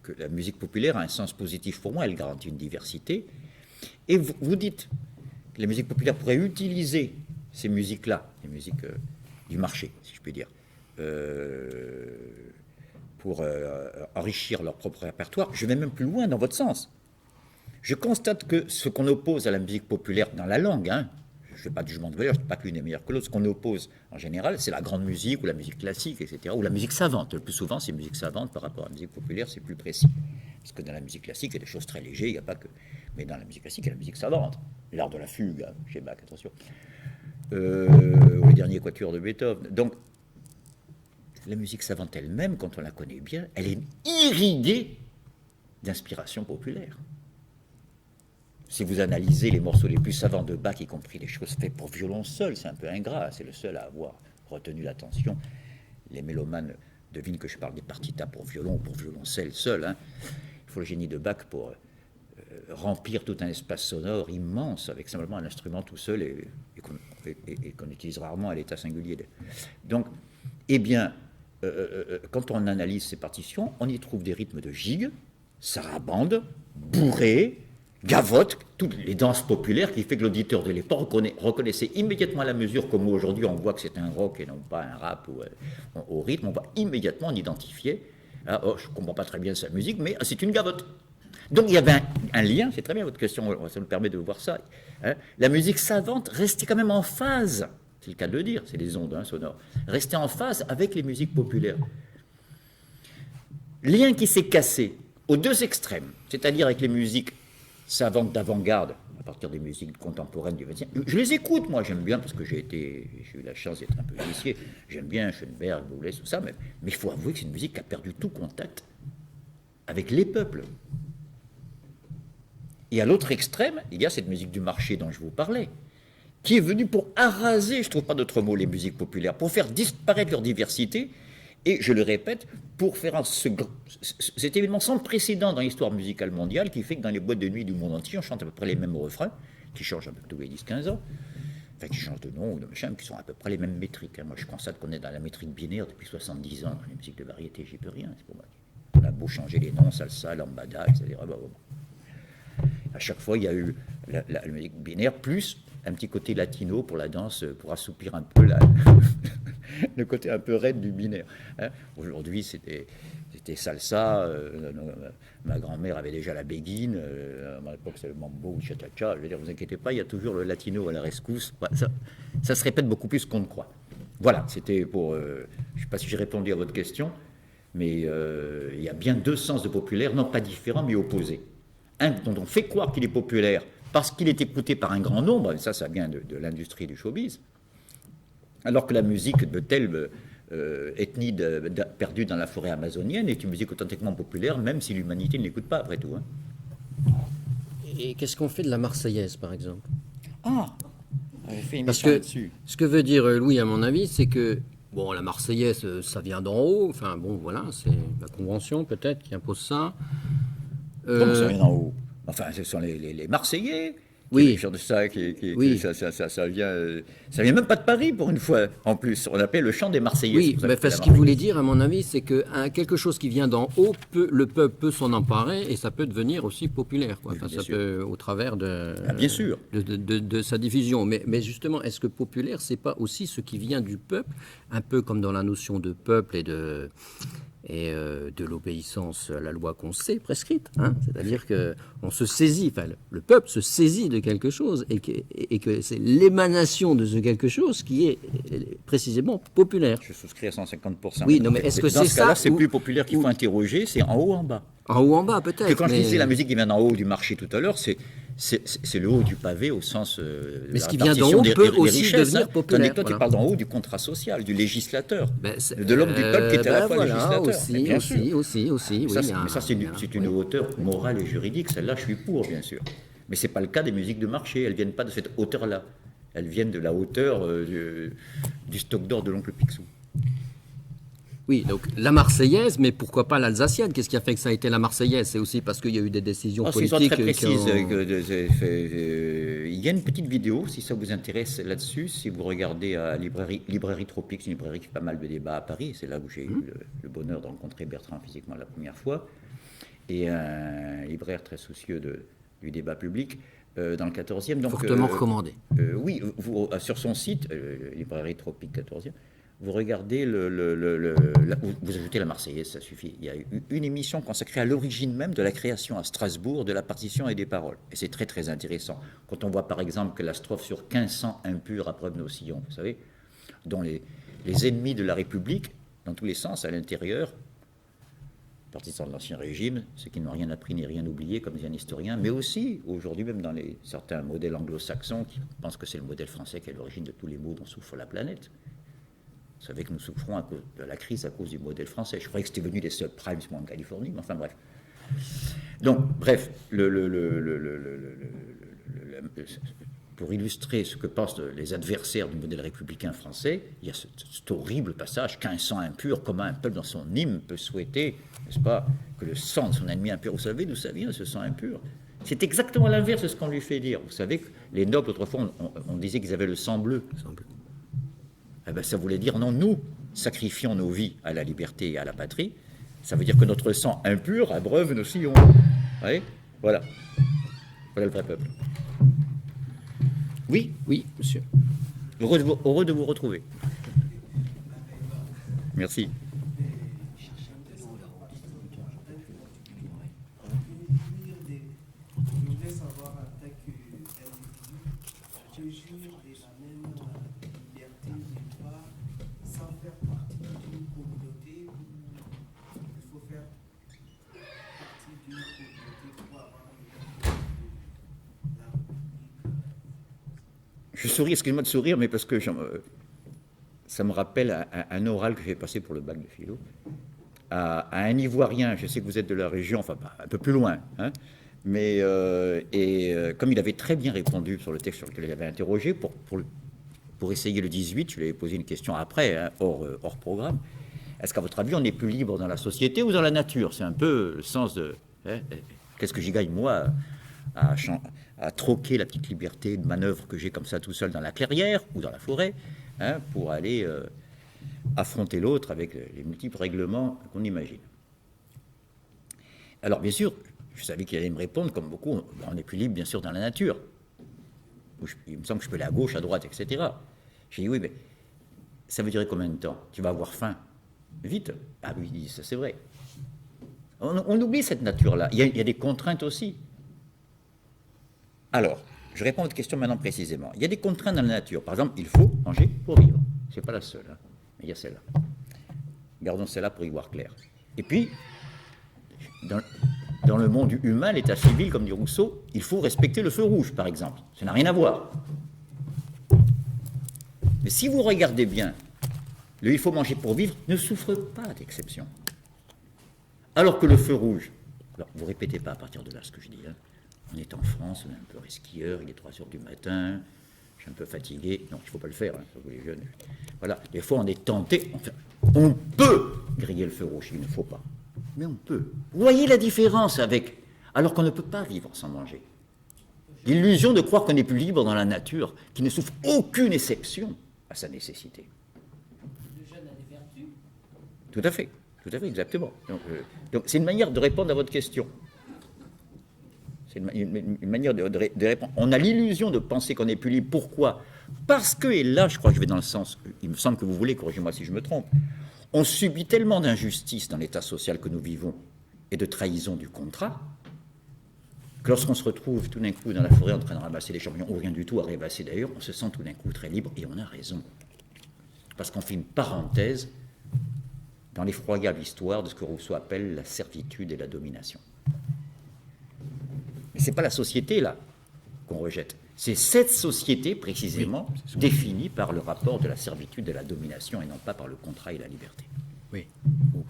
B: que la musique populaire a un sens positif pour moi, elle garantit une diversité. Et vous dites que la musique populaire pourrait utiliser ces musiques-là, les musiques du marché, si je puis dire, pour enrichir leur propre répertoire. Je vais même plus loin dans votre sens. Je constate que ce qu'on oppose à la musique populaire dans la langue, hein, je ne fais pas de jugement de valeur, je ne dis pas que l'une est meilleure que l'autre, ce qu'on oppose en général, c'est la grande musique ou la musique classique, etc., ou la musique savante. Le plus souvent, c'est musique savante par rapport à la musique populaire, c'est plus précis. Parce que dans la musique classique, il y a des choses très légères, il n'y a pas que... Mais dans la musique classique, il y a la musique savante. L'art de la fugue, hein, chez Bach, attention. Ou les derniers quatuors de Beethoven. Donc, la musique savante elle-même, quand on la connaît bien, elle est irriguée d'inspiration populaire. Si vous analysez les morceaux les plus savants de Bach, y compris les choses faites pour violon seul, c'est un peu ingrat, c'est le seul à avoir retenu l'attention. Les mélomanes devinent que je parle des partitas pour violon ou pour violoncelle seul. Hein. Il faut le génie de Bach pour remplir tout un espace sonore immense avec simplement un instrument tout seul et qu'on utilise rarement à l'état singulier. Donc, eh bien, quand on analyse ces partitions, on y trouve des rythmes de gigue, sarabande, bourrée, gavotte, toutes les danses populaires qui fait que l'auditeur de l'époque reconnaissait immédiatement la mesure, comme aujourd'hui on voit que c'est un rock et non pas un rap ou, au rythme, on va immédiatement en identifier. Ah, oh, je ne comprends pas très bien sa musique, mais c'est une gavotte. Donc il y avait un lien, c'est très bien votre question, ça nous permet de voir ça. Hein. La musique savante restait quand même en phase, c'est le cas de le dire, c'est les ondes sonores, restait en phase avec les musiques populaires. Lien qui s'est cassé aux deux extrêmes, c'est-à-dire avec les musiques savantes d'avant-garde, à partir des musiques contemporaines du XXe. Je les écoute, moi, j'aime bien, parce que j'ai eu la chance d'être un peu initié. J'aime bien Schoenberg, Boulez, tout ça, mais il faut avouer que c'est une musique qui a perdu tout contact avec les peuples. Et à l'autre extrême, il y a cette musique du marché dont je vous parlais, qui est venue pour araser, je ne trouve pas d'autre mot, les musiques populaires, pour faire disparaître leur diversité, et je le répète, pour faire cet événement sans précédent dans l'histoire musicale mondiale qui fait que dans les boîtes de nuit du monde entier, on chante à peu près les mêmes refrains, qui changent un peu tous les 10-15 ans, enfin qui changent de nom ou de machin, mais qui sont à peu près les mêmes métriques. Moi, je constate qu'on est dans la métrique binaire depuis 70 ans dans les musiques de variété, j'y peux rien, c'est pour moi. On a beau changer les noms, salsa, lambada, etc. À chaque fois, il y a eu la musique binaire, plus un petit côté latino pour la danse, pour assoupir un peu le côté un peu raide du binaire. Hein. Aujourd'hui, c'était salsa, ma grand-mère avait déjà la béguine, à l'époque c'était le mambo ou le cha-cha-cha. Je veux dire, vous inquiétez pas, il y a toujours le latino à la rescousse. Ça se répète beaucoup plus qu'on ne croit. Voilà, c'était pour... je ne sais pas si j'ai répondu à votre question, mais il y a bien deux sens de populaire, non pas différents, mais opposés. Un dont on fait croire qu'il est populaire parce qu'il est écouté par un grand nombre, et ça vient de l'industrie du showbiz, alors que la musique de telle ethnie perdue dans la forêt amazonienne est une musique authentiquement populaire, même si l'humanité ne l'écoute pas, après tout. Hein.
A: Et qu'est-ce qu'on fait de la Marseillaise, par exemple?
B: Ah, j'avais fait une
A: Parce
B: émission
A: que
B: là-dessus.
A: ce que veut dire Louis, à mon avis, c'est que bon, la Marseillaise, ça vient d'en haut. Enfin, bon, voilà, c'est la Convention peut-être qui impose ça.
B: Comment ça vient d'en haut? Enfin, ce sont les Marseillais.
A: Oui.
B: De ça,
A: Oui.
B: Ça vient même pas de Paris pour une fois. En plus, on appelle le chant des Marseillais.
A: Oui, mais ce qu'il voulait dire, à mon avis, c'est que quelque chose qui vient d'en haut, le peuple peut s'en emparer et ça peut devenir aussi populaire, quoi.
B: Oui,
A: enfin,
B: bien
A: ça
B: sûr.
A: peut, au travers
B: bien sûr.
A: de sa diffusion. Mais justement, est-ce que populaire, c'est pas aussi ce qui vient du peuple, un peu comme dans la notion de peuple et de l'obéissance à la loi qu'on sait prescrite, hein. C'est-à-dire qu'on se saisit, enfin le peuple se saisit de quelque chose et que c'est l'émanation de ce quelque chose qui est précisément populaire.
B: Je souscris à 150%.
A: Oui, non, mais est-ce que
B: dans
A: c'est
B: ce cas-là,
A: ça
B: c'est
A: ou-
B: plus populaire qu'il faut interroger, c'est en haut ou en bas.
A: En haut, en bas peut-être.
B: Que quand je
A: mais-
B: disais la musique qui vient d'en haut du marché tout à l'heure, c'est le haut du pavé au sens
A: Mais ce
B: de
A: qui
B: la
A: vient d'en
B: répartition
A: haut
B: des
A: peut aussi
B: richesses,
A: devenir populaire,
B: Tandis que toi,
A: voilà.
B: tu parles d'en haut du contrat social, du législateur,
A: Ben, c'est-
B: de l'homme du peuple qui était à la fois
A: voilà,
B: législateur. Mais bien sûr.
A: aussi,
B: Mais ça,
A: oui,
B: mais ça, c'est une hauteur morale et juridique. Celle-là, je suis pour, bien sûr. Mais ce n'est pas le cas des musiques de marché. Elles ne viennent pas de cette hauteur-là. Elles viennent de la hauteur du stock d'or de l'oncle Picsou.
A: Oui, donc la Marseillaise, mais pourquoi pas l'Alsacienne? Qu'est-ce qui a fait que ça a été la Marseillaise? C'est aussi parce qu'il y a eu des décisions
B: C'est une
A: politiques
B: histoire très précise.
A: qui ont-
B: Il y a une petite vidéo, si ça vous intéresse là-dessus, si vous regardez à Librairie Tropique, c'est une librairie qui fait pas mal de débats à Paris, c'est là où j'ai eu le bonheur de rencontrer Bertrand physiquement la première fois, et un libraire très soucieux du débat public, dans le 14e. Donc,
A: Fortement recommandé.
B: oui, sur son site, Librairie Tropique 14e, vous regardez vous ajoutez la Marseillaise, ça suffit. Il y a eu une émission consacrée à l'origine même de la création à Strasbourg de la partition et des paroles. Et c'est très très intéressant. Quand on voit par exemple que la strophe sur 1500 impurs à preuve nos sillons, vous savez, dont les ennemis de la République, dans tous les sens, à l'intérieur, partisans de l'Ancien Régime, ceux qui n'ont rien appris ni rien oublié, comme dit un historien, mais aussi, aujourd'hui même, dans certains modèles anglo-saxons qui pensent que c'est le modèle français qui est à l'origine de tous les maux dont souffre la planète. Vous savez que nous souffrons à cause de la crise à cause du modèle français. Je croyais que c'était venu des subprimes en Californie, mais enfin bref. Donc, bref, pour illustrer ce que pensent les adversaires du modèle républicain français, il y a cet horrible passage, 1500 impurs, comment un peuple dans son hymne peut souhaiter, n'est-ce pas, que le sang de son ennemi impur, vous savez d'où ça vient ce sang impur? C'est exactement l'inverse de ce qu'on lui fait dire. Vous savez que les nobles, autrefois, on disait qu'ils avaient le sang bleu. Eh bien, ça voulait dire, non, nous sacrifions nos vies à la liberté et à la patrie. Ça veut dire que notre sang impur abreuve nos sillons. Vous voyez? Voilà. Voilà le vrai peuple. Oui,
A: Oui, monsieur.
B: heureux de vous retrouver. Merci.
D: Je voudrais savoir en tant qu'individu, jouir de la même liberté d'une part sans faire partie d'une communauté où il faut faire partie d'une communauté pour avoir le droit de la République.
B: Je souris, excusez-moi de sourire, mais parce que ça me rappelle un oral que j'ai passé pour le bac de philo à un Ivoirien. Je sais que vous êtes de la région, enfin un peu plus loin, hein, mais comme il avait très bien répondu sur le texte sur lequel il avait interrogé, pour essayer le 18, je lui avais posé une question après, hein, hors programme. Est-ce qu'à votre avis, on est plus libre dans la société ou dans la nature? C'est un peu le sens de qu'est-ce que j'y gagne, moi, à troquer la petite liberté de manœuvre que j'ai comme ça tout seul dans la clairière ou dans la forêt, hein, pour aller affronter l'autre avec les multiples règlements qu'on imagine. Alors, bien sûr, je savais qu'il allait me répondre, comme beaucoup, on est plus libre, bien sûr, dans la nature. Il me semble que je peux aller à gauche, à droite, etc. J'ai dit, oui, mais ça veut durer combien de temps? Tu vas avoir faim? Vite. Ah oui, ça c'est vrai. On oublie cette nature-là. Il y a des contraintes aussi. Alors, je réponds à votre question maintenant précisément. Il y a des contraintes dans la nature. Par exemple, il faut manger pour vivre. Ce n'est pas la seule, hein, mais il y a celle-là. Gardons celle-là pour y voir clair. Et puis, dans le monde humain, l'état civil, comme dit Rousseau, il faut respecter le feu rouge, par exemple. Ça n'a rien à voir. Mais si vous regardez bien, le « il faut manger pour vivre » ne souffre pas d'exception. Alors que le feu rouge, alors vous répétez pas à partir de là ce que je dis, hein. On est en France, on est un peu resquilleur, il est 3 heures du matin, je suis un peu fatigué. Non, il ne faut pas le faire, hein, pour les jeunes. Voilà, des fois on est tenté, on peut griller le feu rouge, il ne faut pas. Mais on peut. Vous voyez la différence avec, alors qu'on ne peut pas vivre sans manger. L'illusion de croire qu'on est plus libre dans la nature, qui ne souffre aucune exception à sa nécessité.
C: Le jeûne a des vertus.
B: Tout à fait, exactement. Donc c'est une manière de répondre à votre question. C'est une manière de répondre. On a l'illusion de penser qu'on est plus libre. Pourquoi? Parce que, et là je crois que je vais dans le sens, il me semble que vous voulez, corrigez-moi si je me trompe, on subit tellement d'injustice dans l'état social que nous vivons et de trahison du contrat, que lorsqu'on se retrouve tout d'un coup dans la forêt en train de ramasser les champignons, ou rien du tout à ramasser d'ailleurs, on se sent tout d'un coup très libre, et on a raison. Parce qu'on fait une parenthèse dans l'effroyable histoire de ce que Rousseau appelle la servitude et la domination. Mais ce n'est pas la société, là, qu'on rejette. C'est cette société, précisément, définie par le rapport de la servitude et de la domination, et non pas par le contrat et la liberté.
A: Oui.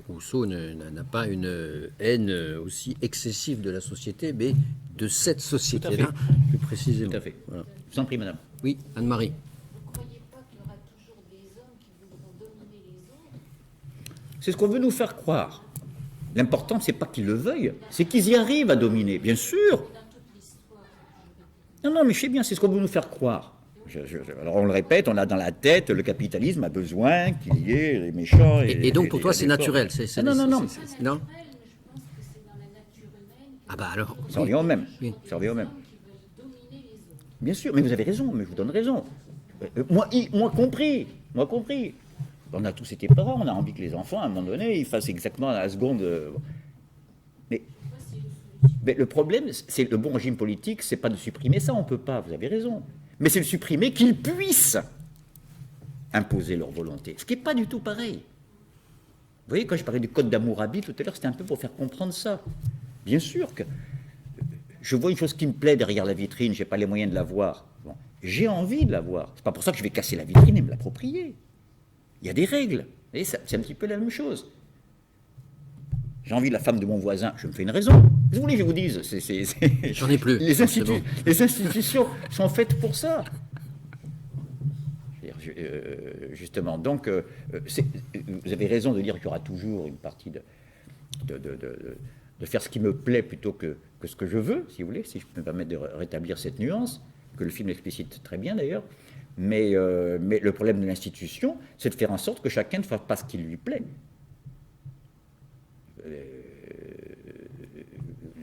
A: Rousseau n'a pas une haine aussi excessive de la société, mais de cette société-là, plus précisément.
B: Tout à fait.
A: Voilà.
B: Je vous en prie, madame.
A: Oui, Anne-Marie.
E: Vous ne croyez pas qu'il y aura toujours des hommes qui voudront dominer les autres?
B: C'est ce qu'on veut nous faire croire. L'important, ce n'est pas qu'ils le veuillent, c'est qu'ils y arrivent à dominer, bien sûr.
E: Dans toute l'histoire,
B: Non, mais je sais bien, c'est ce qu'on veut nous faire croire. Alors on le répète, on a dans la tête, le capitalisme a besoin qu'il y ait les méchants.
A: Et donc pour toi, c'est naturel.
B: Non.
A: Non.
E: mais je pense que c'est dans la nature humaine
A: Ah bah alors.
B: Ça revient au même.
A: Oui.
B: Ça revient au même.
E: qui veulent dominer les autres.
B: Bien sûr, mais vous avez raison, mais je vous donne raison. Moi compris. On a tous été parents, on a envie que les enfants, à un moment donné, ils fassent exactement à la seconde. Mais le problème, c'est le bon régime politique, c'est pas de supprimer ça, on peut pas, vous avez raison. Mais c'est de supprimer qu'ils puissent imposer leur volonté, ce qui n'est pas du tout pareil. Vous voyez, quand je parlais du code d'Hammurabi tout à l'heure, c'était un peu pour faire comprendre ça. Bien sûr que je vois une chose qui me plaît derrière la vitrine, je n'ai pas les moyens de la voir. Bon, j'ai envie de la voir. C'est pas pour ça que je vais casser la vitrine et me l'approprier. Il y a des règles. Et c'est un petit peu la même chose. J'ai envie de la femme de mon voisin, je me fais une raison. Vous voulez que je vous dise
A: J'en ai plus.
B: Les institutions sont faites pour ça. Justement, donc, vous avez raison de dire qu'il y aura toujours une partie de faire ce qui me plaît plutôt que ce que je veux, si vous voulez, si je peux me permettre de rétablir cette nuance, que le film explicite très bien d'ailleurs. Mais le problème de l'institution, c'est de faire en sorte que chacun ne fasse pas ce qui lui plaît.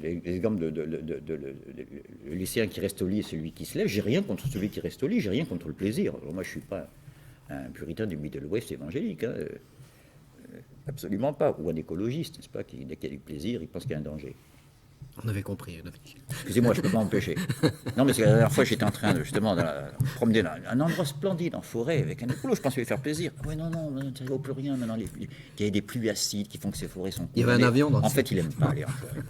B: L'exemple le lycéen qui reste au lit et celui qui se lève, j'ai rien contre celui qui reste au lit, j'ai rien contre le plaisir. Alors moi, je ne suis pas un puritain du Middle West évangélique, hein, absolument pas, ou un écologiste, n'est-ce pas, qui, dès qu'il y a du plaisir, il pense qu'il y a un danger.
A: On avait compris.
B: Excusez-moi, je ne peux pas m'empêcher. Non, mais la dernière fois, j'étais en train de justement de promener dans un endroit splendide, en forêt, avec un écolo, je pensais lui faire plaisir. Oui, non, ça ne vaut plus rien maintenant. Il y a des pluies acides qui font que ces forêts sont coulées.
A: Il y avait un avion dans
B: En fait, il n'aime pas aller en forêt.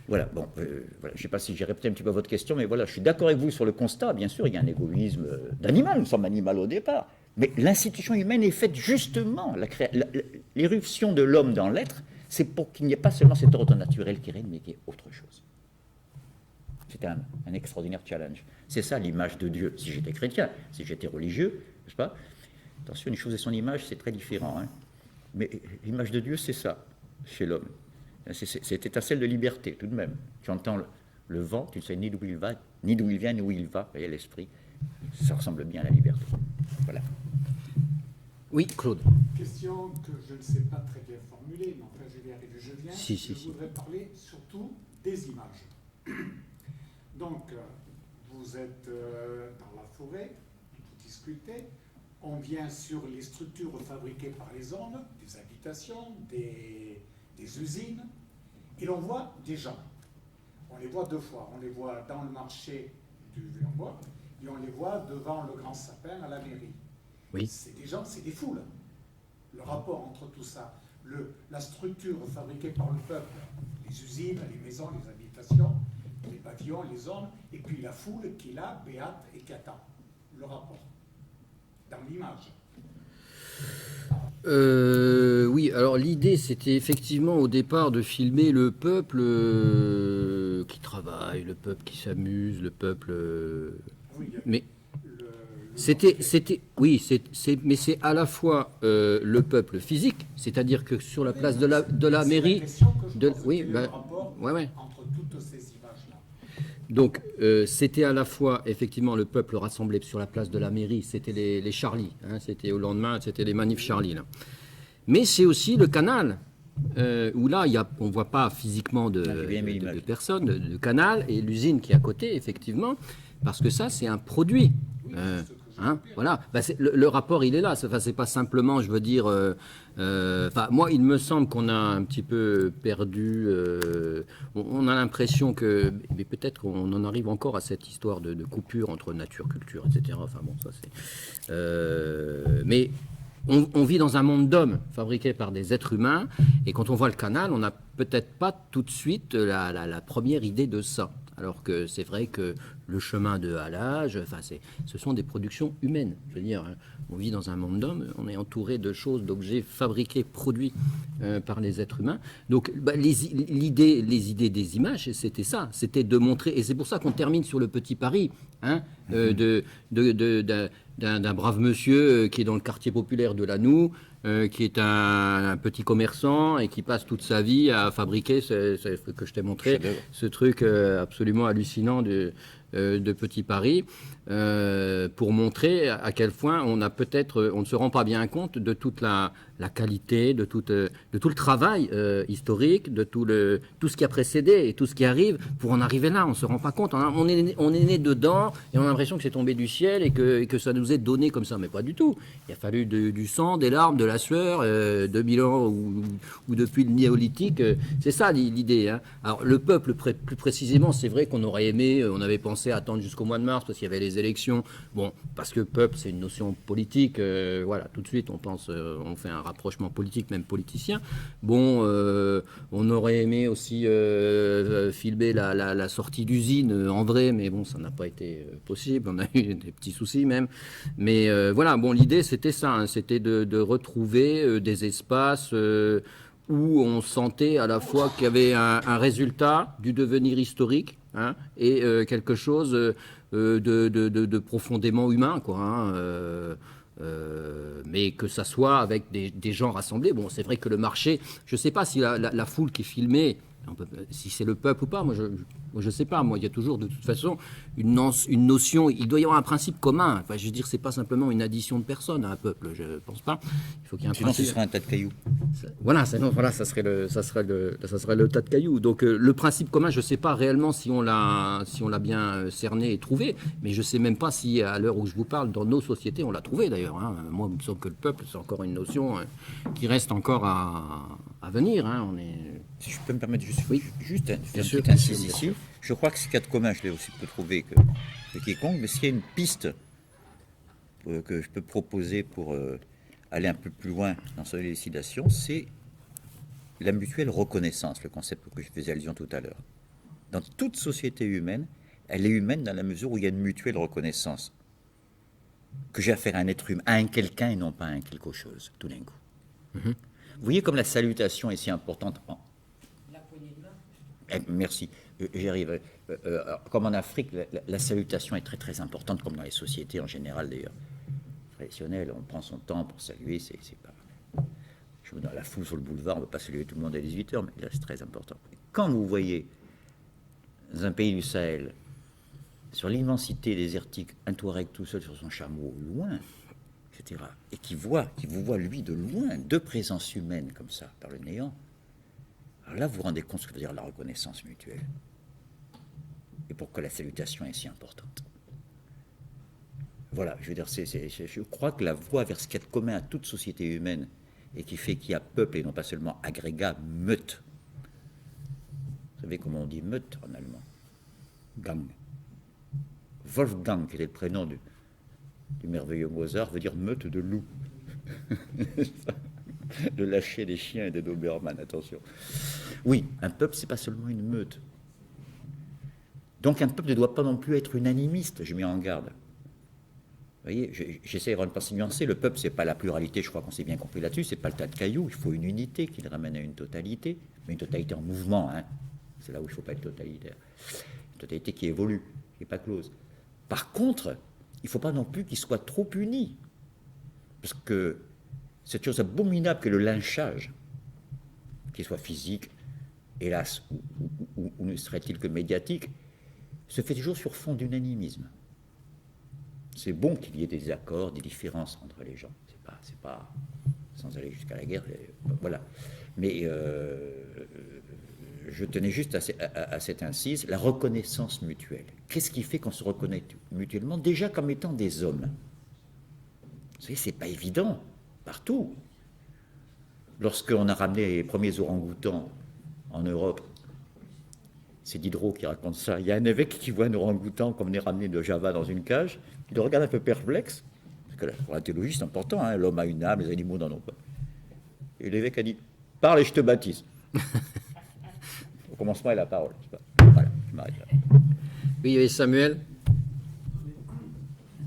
B: Voilà, bon, voilà, je ne sais pas si j'ai répété un petit peu à votre question, mais voilà, je suis d'accord avec vous sur le constat. Bien sûr, il y a un égoïsme d'animal, nous sommes animal au départ. Mais l'institution humaine est faite justement, l'éruption de l'homme dans l'être, c'est pour qu'il n'y ait pas seulement cet ordre naturel qui règne, mais qu'il y ait autre chose. C'est un extraordinaire challenge. C'est ça l'image de Dieu, si j'étais chrétien, si j'étais religieux, n'est-ce pas? Attention, une chose et son image, c'est très différent. Hein. Mais l'image de Dieu, c'est ça, chez l'homme. C'est cette étincelle de liberté, tout de même. Tu entends le vent, tu ne sais ni d'où il va, ni d'où il vient, ni où il va. Vous voyez, l'esprit, ça ressemble bien à la liberté. Voilà.
A: Oui, Claude.
F: Question que je ne sais pas très bien formuler, mais enfin je vais y arriver. Je voudrais parler surtout des images. Donc, vous êtes dans la forêt, vous discutez, on vient sur les structures fabriquées par les hommes, des habitations, des usines, et l'on voit des gens. On les voit deux fois. On les voit dans le marché du Vieux-en-Bois, et on les voit devant le grand sapin à la mairie.
A: Oui.
F: C'est des gens, c'est des foules. Le rapport entre tout ça, la structure fabriquée par le peuple, les usines, les maisons, les habitations, les pavillons, les hommes, et puis la foule qui est là, béate et qui attend. Le rapport, dans l'image.
A: Oui, alors l'idée c'était effectivement au départ de filmer le peuple qui travaille, le peuple qui s'amuse, le peuple...
F: Oui,
A: mais oui, mais c'est à la fois le peuple physique, c'est-à-dire que sur la place de la mairie...
F: Oui,
A: ben,
F: le rapport
A: ouais.
F: entre toutes ces images-là.
A: Donc, c'était à la fois, effectivement, le peuple rassemblé sur la place de la mairie, c'était les Charlie, hein, c'était au lendemain, c'était les manifs Charlie, là. Mais c'est aussi le canal, où là, on ne voit pas physiquement de personnes, de canal, et l'usine qui est à côté, effectivement, parce que ça, c'est un produit. Hein, voilà. Ben, le rapport, il est là. C'est pas simplement, je veux dire... moi, il me semble qu'on a un petit peu perdu... on a l'impression que... Mais peut-être qu'on en arrive encore à cette histoire de coupure entre nature, culture, etc. Enfin bon, ça c'est... mais on vit dans un monde d'hommes fabriqués par des êtres humains. Et quand on voit le canal, on n'a peut-être pas tout de suite la première idée de ça. Alors que c'est vrai que le chemin de halage, ce sont des productions humaines. Je veux dire, on vit dans un monde d'hommes, on est entouré de choses, d'objets fabriqués, produits par les êtres humains. Donc, les idées des images, c'était ça, c'était de montrer, et c'est pour ça qu'on termine sur le petit Paris, hein, d'un brave monsieur qui est dans le quartier populaire de Lannou, qui est un petit commerçant et qui passe toute sa vie à fabriquer ce que je t'ai montré, ce truc absolument hallucinant de Petit Paris, pour montrer à quel point on ne se rend pas bien compte de toute la la qualité de tout le travail historique, de tout ce qui a précédé et tout ce qui arrive pour en arriver là. On ne se rend pas compte. On est né dedans et on a l'impression que c'est tombé du ciel et que ça nous est donné comme ça. Mais pas du tout. Il a fallu du sang, des larmes, de la sueur, 2000 ans ou depuis le néolithique. C'est ça l'idée. Hein. Alors le peuple, plus précisément, c'est vrai qu'on aurait aimé, on avait pensé attendre jusqu'au mois de mars parce qu'il y avait les élections. Bon, parce que peuple, c'est une notion politique. Voilà, tout de suite, on fait un rapprochement politique, même politicien. Bon, on aurait aimé aussi filmer la sortie d'usine en vrai, mais bon, ça n'a pas été possible. On a eu des petits soucis même. Mais voilà, bon, l'idée, c'était ça. Hein, c'était de retrouver des espaces où on sentait à la fois qu'il y avait un résultat du devenir historique, hein, et quelque chose de profondément humain, quoi. Hein, mais que ça soit avec des gens rassemblés. Bon, c'est vrai que le marché, je ne sais pas si la foule qui est filmée, si c'est le peuple ou pas, moi je ne sais pas. Moi, il y a toujours de toute façon une notion, il doit y avoir un principe commun. Enfin, je veux dire, c'est pas simplement une addition de personnes à un peuple, je ne pense pas. Il faut qu'il y ait un
B: Sinon,
A: principe.
B: ce serait un tas de cailloux.
A: Voilà, ça serait le tas de cailloux. Donc le principe commun, je ne sais pas réellement si on l'a bien cerné et trouvé, mais je ne sais même pas si à l'heure où je vous parle, dans nos sociétés, on l'a trouvé d'ailleurs. Hein. Moi, il me semble que le peuple, c'est encore une notion qui reste encore à venir. Hein.
B: Si je peux me permettre juste un
A: sûr,
B: petit incise ici, je crois que ce qu'il y a de commun, je l'ai aussi peu trouvé que quiconque, mais s'il y a une piste que je peux proposer pour aller un peu plus loin dans son élucidation, c'est la mutuelle reconnaissance, le concept que je faisais allusion tout à l'heure. Dans toute société humaine, elle est humaine dans la mesure où il y a une mutuelle reconnaissance. Que j'ai affaire à un être humain, à un quelqu'un et non pas à un quelque chose, tout d'un coup. Vous voyez comme la salutation est si importante.
C: La poignée de main.
B: Merci, j'y arrive. Comme en Afrique, la salutation est très très importante, comme dans les sociétés en général d'ailleurs. Traditionnelles, on prend son temps pour saluer, c'est pas... Dans la foule sur le boulevard, on ne peut pas saluer tout le monde à 18h, mais là c'est très important. Quand vous voyez dans un pays du Sahel, sur l'immensité désertique, un Touareg tout seul sur son chameau, loin, etc., et qui vous voit lui de loin, deux présences humaines comme ça, par le néant, alors là vous vous rendez compte ce que veut dire la reconnaissance mutuelle. Et pourquoi la salutation est si importante. Voilà, je veux dire, je crois que la voie vers ce qu'il y a de commun à toute société humaine, et qui fait qu'il y a peuple et non pas seulement agrégat, meute. Vous savez comment on dit meute en allemand? Gang. Wolfgang, qui était le prénom du merveilleux Mozart, veut dire meute de loups. De lâcher des chiens et des Doberman, attention. Oui, un peuple, c'est pas seulement une meute. Donc un peuple ne doit pas non plus être unanimiste, je mets en garde. Vous voyez, j'essaie d'avoir une pensée nuancée. Le peuple, c'est pas la pluralité, je crois qu'on s'est bien compris là-dessus, c'est pas le tas de cailloux, il faut une unité qui le ramène à une totalité, mais une totalité en mouvement, hein. C'est là où il ne faut pas être totalitaire. Une totalité qui évolue, qui n'est pas close. Par contre, il ne faut pas non plus qu'il soit trop uni, parce que cette chose abominable qu'est le lynchage, qu'il soit physique, hélas, ou ne serait-il que médiatique, se fait toujours sur fond d'unanimisme. C'est bon qu'il y ait des accords, des différences entre les gens. C'est pas sans aller jusqu'à la guerre, voilà. Mais je tenais juste à cette incise, la reconnaissance mutuelle. Qu'est-ce qui fait qu'on se reconnaît mutuellement? Déjà comme étant des hommes. Vous savez, c'est pas évident, partout. Lorsqu'on a ramené les premiers orang-outans en Europe, c'est Diderot qui raconte ça. Il y a un évêque qui voit un orang-outan qu'on venait ramener de Java dans une cage, il le regarde un peu perplexe, parce que pour la théologie c'est important, hein, l'homme a une âme, les animaux n'en ont pas. Et l'évêque a dit, parle et je te baptise. Au commencement est la parole. Voilà, je m'arrête là.
A: Oui, et Samuel.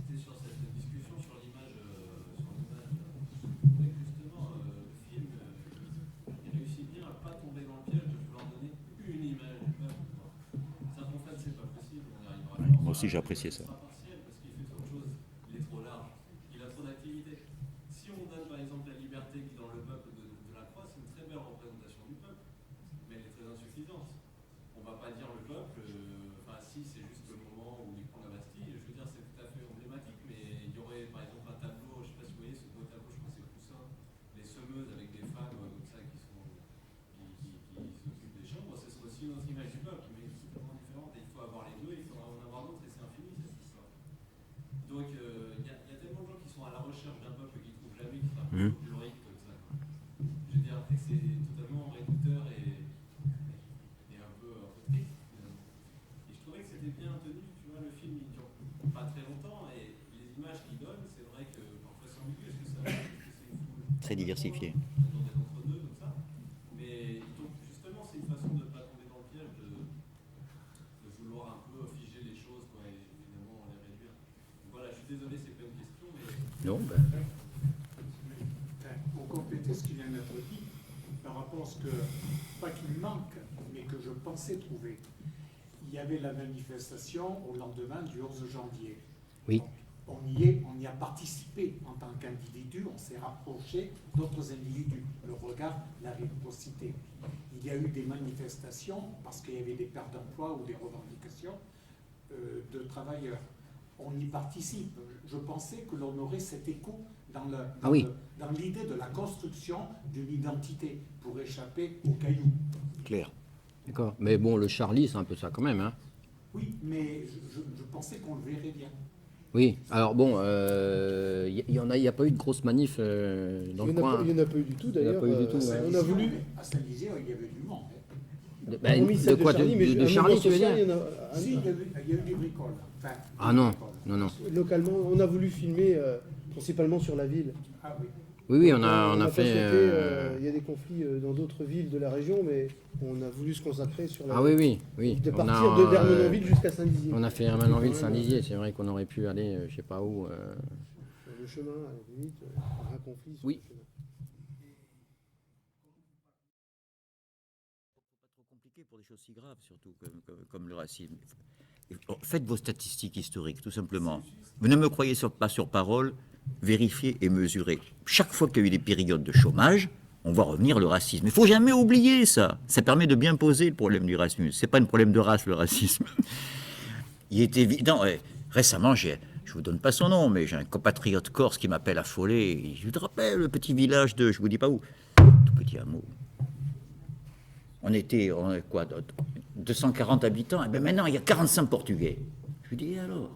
G: C'était sur cette discussion sur l'image, justement, le film, il réussit bien à ne pas tomber dans le piège de vouloir donner une image du peuple. Ça, en fait, c'est pas possible, on y arrivera pas.
B: Moi aussi j'ai apprécié ça.
G: Semeuses images qu'ils donnent, c'est vrai que parfois c'est ambigu. Est-ce que c'est une foule
B: Très diversifié.
G: dans des entre-deux comme ça? Mais donc, justement, c'est une façon de ne pas tomber dans le piège de vouloir un peu figer les choses, quoi, et finalement les réduire. Donc, voilà, je suis désolé, c'est pas une question, mais.
A: Non, ben,
F: Pour compléter ce qui vient d'être dit, par rapport à ce que, pas qu'il manque, mais que je pensais trouver, il y avait la manifestation au lendemain du 11 janvier.
A: oui.
F: On y a participé en tant qu'individu, on s'est rapproché d'autres individus. Le regard, la réciprocité. Il y a eu des manifestations parce qu'il y avait des pertes d'emploi ou des revendications de travailleurs. On y participe. Je pensais que l'on aurait cet écho dans l'idée de la construction d'une identité pour échapper aux cailloux.
B: Clair.
A: D'accord. Mais bon, le Charlie, c'est un peu ça quand même, hein.
F: Oui, mais je pensais qu'on le verrait bien.
A: Oui, alors bon, il n'y a pas eu de grosse manif dans le coin.
H: Il n'y en a pas eu du tout
A: Il y en a
H: d'ailleurs.
A: pas eu du tout,
H: On
A: ouais.
H: a voulu.
F: À Saint-Dizier, il y avait du monde.
H: Hormis celle
A: de quoi
H: Charlie, mais
A: de
H: un
A: Charlie,
H: mouvement
A: tu veux
H: social,
A: dire?
H: il y en a-
F: Si, il y a eu des bricoles. Enfin,
A: Ah
F: des
A: non,
F: bricoles.
A: non, non.
H: Localement, on a voulu filmer principalement sur la ville.
F: Ah oui.
A: Oui, oui, on
H: n'a
A: a
H: pas
A: fait...
H: souhaité, il y a des conflits dans d'autres villes de la région, mais on a voulu se consacrer sur la
A: Ah
H: ville.
A: oui, oui, oui.
H: De
A: On
H: partir
A: a,
H: de Vermenonville jusqu'à Saint-Dizier.
A: On a fait Hermanenville, Saint-Dizier. C'est vrai qu'on aurait pu aller, je sais pas où.
H: Sur le chemin, à la limite, par un conflit. Sur
A: Oui.
H: le chemin.
B: Pas trop compliqué pour des choses si graves, surtout comme le racisme. Faites vos statistiques historiques, tout simplement. Vous ne me croyez pas sur parole, vérifiez et mesurez. Chaque fois qu'il y a eu des périodes de chômage, on voit revenir le racisme. Il ne faut jamais oublier ça. Ça permet de bien poser le problème du racisme. Ce n'est pas un problème de race, le racisme. Il est évident. Récemment, je ne vous donne pas son nom, mais j'ai un compatriote corse qui m'appelle affolé. Je te rappelle le petit village de, je ne vous dis pas où, tout petit hameau. On était, 240 habitants, et bien maintenant il y a 45 Portugais. Je lui dis, et alors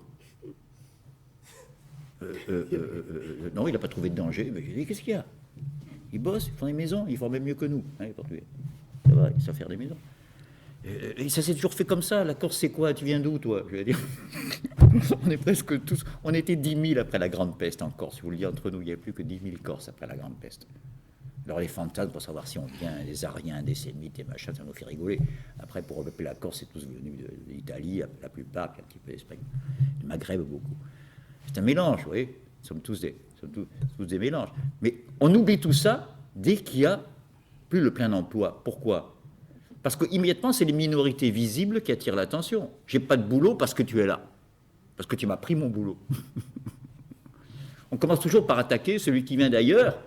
B: non, il n'a pas trouvé de danger. Mais je lui dis, qu'est-ce qu'il y a? Ils bossent, ils font des maisons, ils font même mieux que nous, hein, les Portugais. Ça va, ils savent faire des maisons. Et ça s'est toujours fait comme ça. La Corse, c'est quoi? Tu viens d'où, toi? Je vais dire. On est presque tous. On était 10 000 après la Grande Peste en Corse. Je vous le dis entre nous, il n'y a plus que 10 000 Corses après la Grande Peste. Alors les fantasmes pour savoir si on vient des Ariens, des Sémites et machin, ça nous fait rigoler. Après, pour repeupler la Corse, c'est tous venus de l'Italie, la plupart, puis un petit peu d'Espagne, du Maghreb beaucoup. C'est un mélange, vous voyez. Nous sommes tous des mélanges. Mais on oublie tout ça dès qu'il y a plus le plein emploi. Pourquoi? Parce qu'immédiatement, c'est les minorités visibles qui attirent l'attention. J'ai pas de boulot parce que tu es là. Parce que tu m'as pris mon boulot. On commence toujours par attaquer celui qui vient d'ailleurs,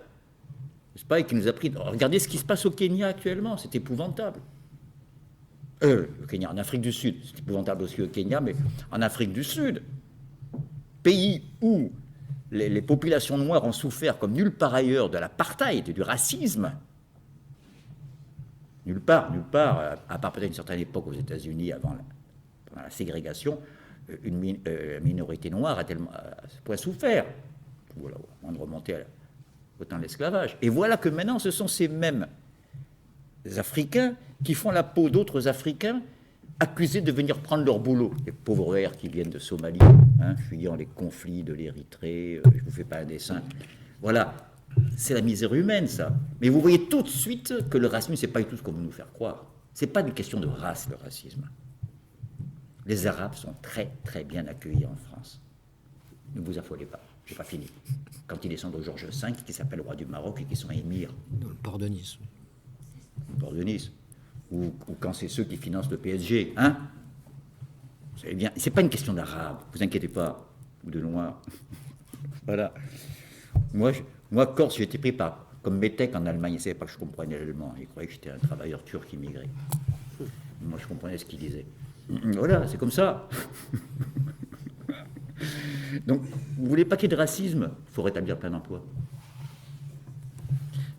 B: n'est-ce pas, et qui nous a pris... Regardez ce qui se passe au Kenya actuellement, c'est épouvantable. Le Kenya, en Afrique du Sud, c'est épouvantable aussi au Kenya, mais en Afrique du Sud, pays où les populations noires ont souffert comme nulle part ailleurs de l'apartheid et du racisme, nulle part, à part peut-être une certaine époque aux États-Unis avant la ségrégation, une minorité noire a tellement à ce point souffert. Voilà, on remonter au temps de l'esclavage. Et voilà que maintenant, ce sont ces mêmes Africains qui font la peau d'autres Africains accusés de venir prendre leur boulot. Les pauvres verts qui viennent de Somalie, hein, fuyant les conflits de l'Érythrée, je ne vous fais pas un dessin. Voilà, c'est la misère humaine, ça. Mais vous voyez tout de suite que le racisme, ce n'est pas du tout ce qu'on veut nous faire croire. Ce n'est pas une question de race, le racisme. Les Arabes sont très, très bien accueillis en France. Ne vous affolez pas, je n'ai pas fini. Quand ils descendent au Georges V, qui s'appelle roi du Maroc et qui sont émirs.
A: Dans le port de Nice.
B: Port de Nice. Ou quand c'est ceux qui financent le PSG, hein? Vous savez bien, c'est pas une question d'arabe, vous inquiétez pas, ou de noir. Voilà. Moi, Corse, j'ai été pris comme métèque en Allemagne, ils ne savaient pas que je comprenais l'allemand, ils croyaient que j'étais un travailleur turc immigré. Moi, je comprenais ce qu'ils disaient. Voilà, c'est comme ça. Donc, vous voulez pas qu'il y ait de racisme, il faut rétablir plein emploi.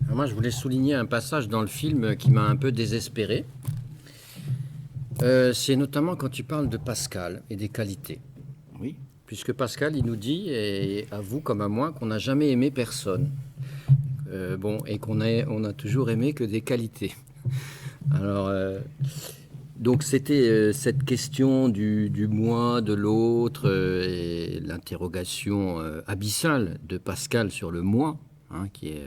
A: Alors moi, je voulais souligner un passage dans le film qui m'a un peu désespéré. C'est notamment quand tu parles de Pascal et des qualités.
B: Oui.
A: Puisque Pascal, il nous dit, et à vous comme à moi, qu'on n'a jamais aimé personne. Et qu'on a toujours aimé que des qualités. Alors, Donc c'était cette question du moi, de l'autre, et l'interrogation abyssale de Pascal sur le moi, hein, qui est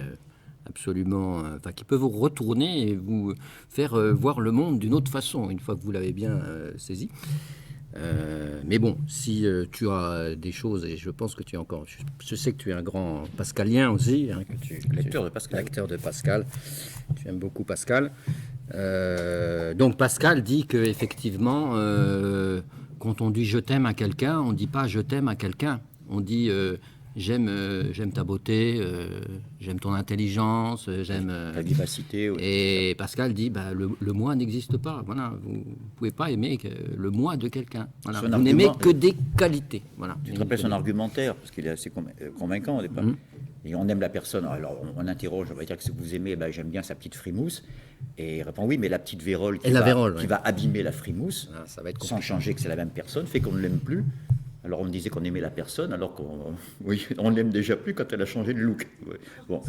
A: absolument, qui peut vous retourner et vous faire voir le monde d'une autre façon, une fois que vous l'avez bien saisi. Mais bon, si tu as des choses, et je pense que tu es encore, je sais que tu es un grand pascalien aussi, hein,
B: Lecteur de Pascal.
A: Lecteur de Pascal. Tu aimes beaucoup Pascal. Donc Pascal dit que effectivement, quand on dit je t'aime à quelqu'un, on dit pas je t'aime à quelqu'un. On dit j'aime ta beauté, j'aime ton intelligence, j'aime
B: ta vivacité. Oui.
A: Et Pascal dit le moi n'existe pas. Voilà, vous pouvez pas aimer le moi de quelqu'un. Voilà. Vous n'aimez que des qualités. Voilà.
B: Tu te rappelles son argumentaire parce qu'il est assez convaincant au départ. Et on aime la personne. Alors on interroge, on va dire que ce que vous aimez, j'aime bien sa petite frimousse. Et il répond oui, mais la petite vérole qui va abîmer la frimousse, ça va être sans changer que c'est la même personne, fait qu'on ne l'aime plus. Alors on disait qu'on aimait la personne, alors qu'on l'aime déjà plus quand elle a changé de look. Bon.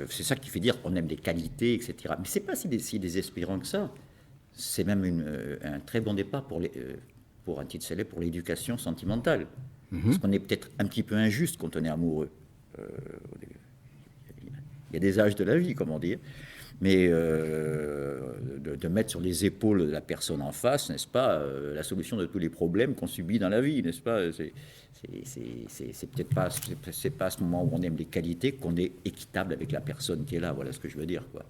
B: C'est ça qui fait dire qu'on aime des qualités, etc. Mais c'est pas si désespérant que ça. C'est même un très bon départ pour un titre célèbre pour l'éducation sentimentale. Parce qu'on est peut-être un petit peu injuste quand on est amoureux. Il y a des âges de la vie, comme on dit. Mais de mettre sur les épaules de la personne en face, n'est-ce pas, la solution de tous les problèmes qu'on subit dans la vie, n'est-ce pas? C'est peut-être pas, c'est pas à ce moment où on aime les qualités qu'on est équitable avec la personne qui est là. Voilà ce que je veux dire, quoi.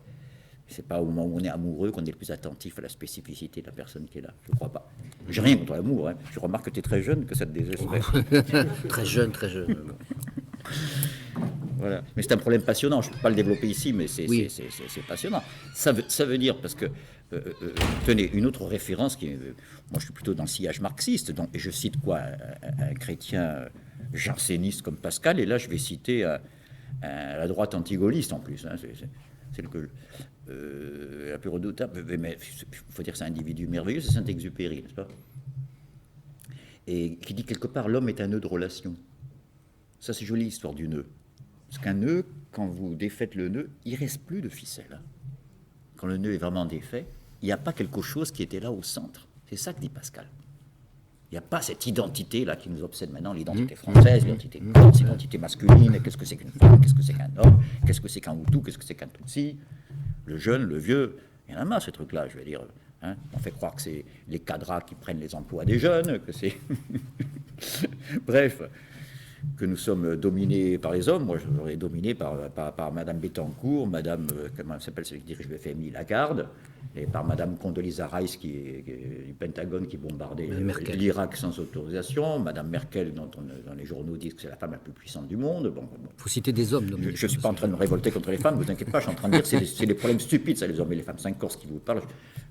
B: C'est pas au moment où on est amoureux qu'on est le plus attentif à la spécificité de la personne qui est là. Je crois pas. J'ai rien contre l'amour. Hein. Je remarque que tu es très jeune, que ça te désespère.
A: Très jeune, très jeune.
B: Voilà. Mais c'est un problème passionnant. Je ne peux pas le développer ici, mais c'est passionnant. Ça veut dire, parce que, tenez, une autre référence, moi je suis plutôt dans le sillage marxiste, et je cite quoi, un chrétien janséniste comme Pascal, et là je vais citer la droite antigaulliste en plus. Hein, c'est la plus redoutable, mais il faut dire que c'est un individu merveilleux, c'est Saint-Exupéry, n'est-ce pas? Et qui dit quelque part, l'homme est un nœud de relation. Ça, c'est joli, l'histoire du nœud. Parce qu'un nœud, quand vous défaites le nœud, il ne reste plus de ficelle. Quand le nœud est vraiment défait, il n'y a pas quelque chose qui était là au centre. C'est ça que dit Pascal. Il n'y a pas cette identité-là qui nous obsède maintenant, l'identité française, l'identité masculine, qu'est-ce que c'est qu'une femme, qu'est-ce que c'est qu'un homme, qu'est-ce que c'est qu'un Hutu, qu'est-ce que c'est qu'un Tutsi, le jeune, le vieux, il y en a marre, ces trucs-là, je veux dire. Hein, on fait croire que c'est les cadras qui prennent les emplois des jeunes, que c'est... Bref, que nous sommes dominés par les hommes. Moi, j'aurais dominé par Madame Bettencourt, Madame, comment s'appelle celle qui dirige le FMI, Lagarde, et par Madame Condoleezza Rice, qui est du Pentagone, qui bombardait l'Irak sans autorisation, Madame Merkel, dont dans les journaux disent que c'est la femme la plus puissante du monde. Bon.
A: Il faut citer des hommes.
B: Je ne suis pas en train de me révolter contre les femmes, ne vous inquiétez pas, je suis en train de dire que c'est des problèmes stupides, ça, les hommes et les femmes. C'est un Corse qui vous parle,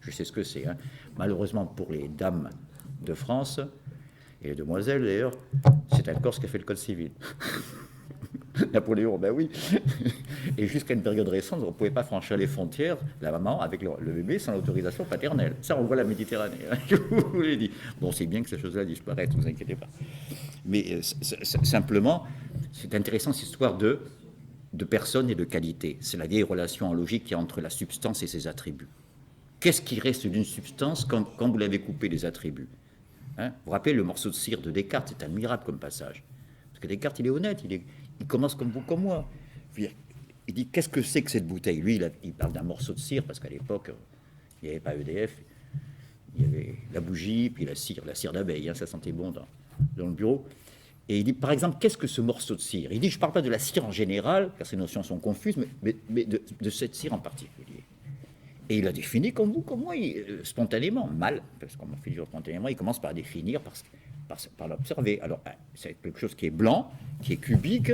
B: je sais ce que c'est. Hein. Malheureusement, pour les dames de France, et les demoiselles, d'ailleurs, c'est un Corse qui a fait le code civil. Napoléon, ben oui. Et jusqu'à une période récente, on ne pouvait pas franchir les frontières, la maman, avec le bébé, sans l'autorisation paternelle. Ça, on voit la Méditerranée. Hein, je vous l'ai dit. Bon, c'est bien que ces choses-là disparaissent, ne vous inquiétez pas. Mais simplement, c'est intéressant, cette histoire de personne et de qualité. C'est la vieille relation en logique qu'il y a entre la substance et ses attributs. Qu'est-ce qui reste d'une substance quand vous l'avez coupé les attributs? Hein, vous vous rappelez le morceau de cire de Descartes, c'est admirable comme passage. Parce que Descartes, il est honnête, il commence comme vous, comme moi. Il dit, qu'est-ce que c'est que cette bouteille? Lui, il parle d'un morceau de cire, parce qu'à l'époque, il n'y avait pas EDF, il y avait la bougie, puis la cire d'abeille, hein, ça sentait bon dans le bureau. Et il dit, par exemple, qu'est-ce que ce morceau de cire? Il dit, je ne parle pas de la cire en général, car ces notions sont confuses, mais de cette cire en particulier. Et il a défini comme vous, comme moi, spontanément, mal, parce qu'on m'a fait dire spontanément, il commence par définir, par l'observer. Alors, c'est quelque chose qui est blanc, qui est cubique,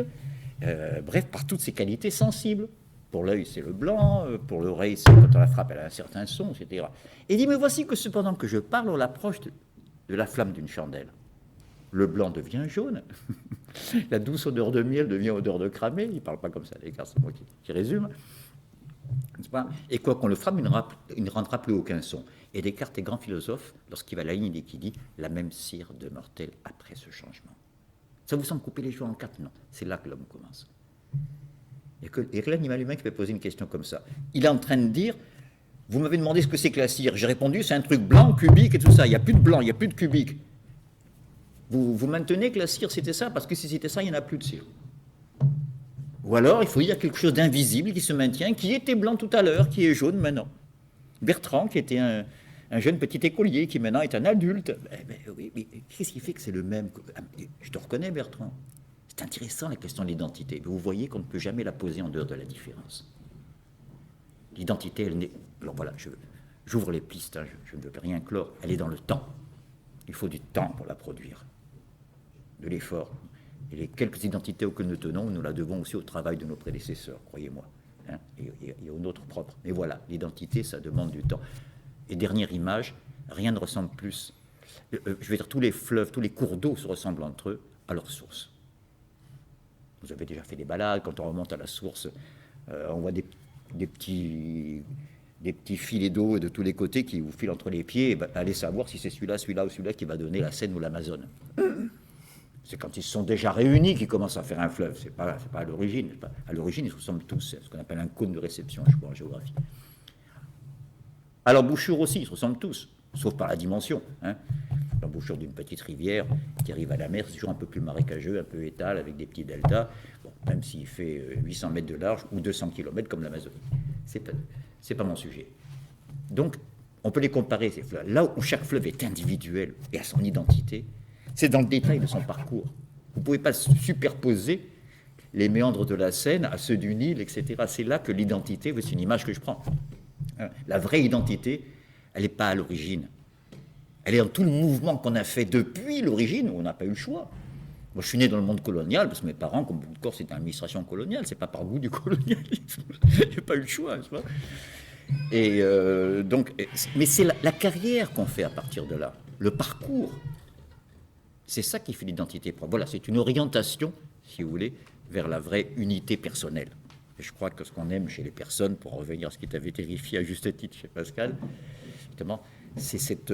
B: bref, par toutes ses qualités sensibles. Pour l'œil, c'est le blanc, pour l'oreille, c'est quand on la frappe, elle a un certain son, etc. Et il dit, mais voici que cependant que je parle, on l'approche de la flamme d'une chandelle. Le blanc devient jaune, la douce odeur de miel devient odeur de cramé, il ne parle pas comme ça, les gars, c'est moi qui résume. Et quoi qu'on le frappe, il ne rendra plus aucun son. Et Descartes est grand philosophe lorsqu'il va à la ligne et qui dit « la même cire demeure-t-elle après ce changement ?» Ça vous semble couper les joues en quatre? Non, c'est là que l'homme commence. Et que l'animal humain qui peut poser une question comme ça, il est en train de dire Vous m'avez demandé ce que c'est que la cire. J'ai répondu, c'est un truc blanc, cubique et tout ça. Il n'y a plus de blanc, il n'y a plus de cubique. Vous maintenez que la cire, c'était ça, parce que si c'était ça, il n'y en a plus de cire. Ou alors, il faut dire quelque chose d'invisible qui se maintient, qui était blanc tout à l'heure, qui est jaune maintenant. Bertrand, qui était un jeune petit écolier, qui maintenant est un adulte. Oui, qu'est-ce qui fait que c'est le même? Je te reconnais, Bertrand. C'est intéressant, la question de l'identité. Vous voyez qu'on ne peut jamais la poser en dehors de la différence. L'identité, elle n'est... Alors voilà, j'ouvre les pistes, hein, je ne veux rien clore. Elle est dans le temps. Il faut du temps pour la produire. De l'effort. Et les quelques identités auxquelles nous tenons, nous la devons aussi au travail de nos prédécesseurs, croyez-moi. Hein, et au nôtre propre. Mais voilà, l'identité, ça demande du temps. Et dernière image, rien ne ressemble plus. Je vais dire, tous les fleuves, tous les cours d'eau se ressemblent entre eux à leur source. Vous avez déjà fait des balades, quand on remonte à la source, on voit des petits filets d'eau de tous les côtés qui vous filent entre les pieds, et allez savoir si c'est celui-là ou celui-là qui va donner la Seine ou l'Amazone. C'est quand ils se sont déjà réunis qu'ils commencent à faire un fleuve, c'est pas à l'origine. À l'origine, ils se ressemblent tous, c'est ce qu'on appelle un cône de réception, je crois, en géographie. À l'embouchure aussi, ils se ressemblent tous, sauf par la dimension. Hein. L'embouchure d'une petite rivière qui arrive à la mer, c'est toujours un peu plus marécageux, un peu étal, avec des petits deltas, bon, même s'il fait 800 mètres de large ou 200 km comme l'Amazonie. C'est pas mon sujet. Donc, on peut les comparer, ces fleuves. Là où chaque fleuve est individuel et a son identité, c'est dans le détail de son parcours. Vous ne pouvez pas superposer les méandres de la Seine à ceux du Nil, etc. C'est là que l'identité, c'est une image que je prends. La vraie identité, elle n'est pas à l'origine. Elle est dans tout le mouvement qu'on a fait depuis l'origine, où on n'a pas eu le choix. Moi, je suis né dans le monde colonial, parce que mes parents, comme beaucoup de Corses, c'était une administration coloniale, c'est pas par goût du colonialisme. J'ai pas eu le choix, n'est-ce pas? Et mais c'est la carrière qu'on fait à partir de là, le parcours. C'est ça qui fait l'identité propre. Voilà, c'est une orientation, si vous voulez, vers la vraie unité personnelle. Et je crois que ce qu'on aime chez les personnes, pour revenir à ce qui t'avait été vérifié à juste titre chez Pascal, justement, c'est cette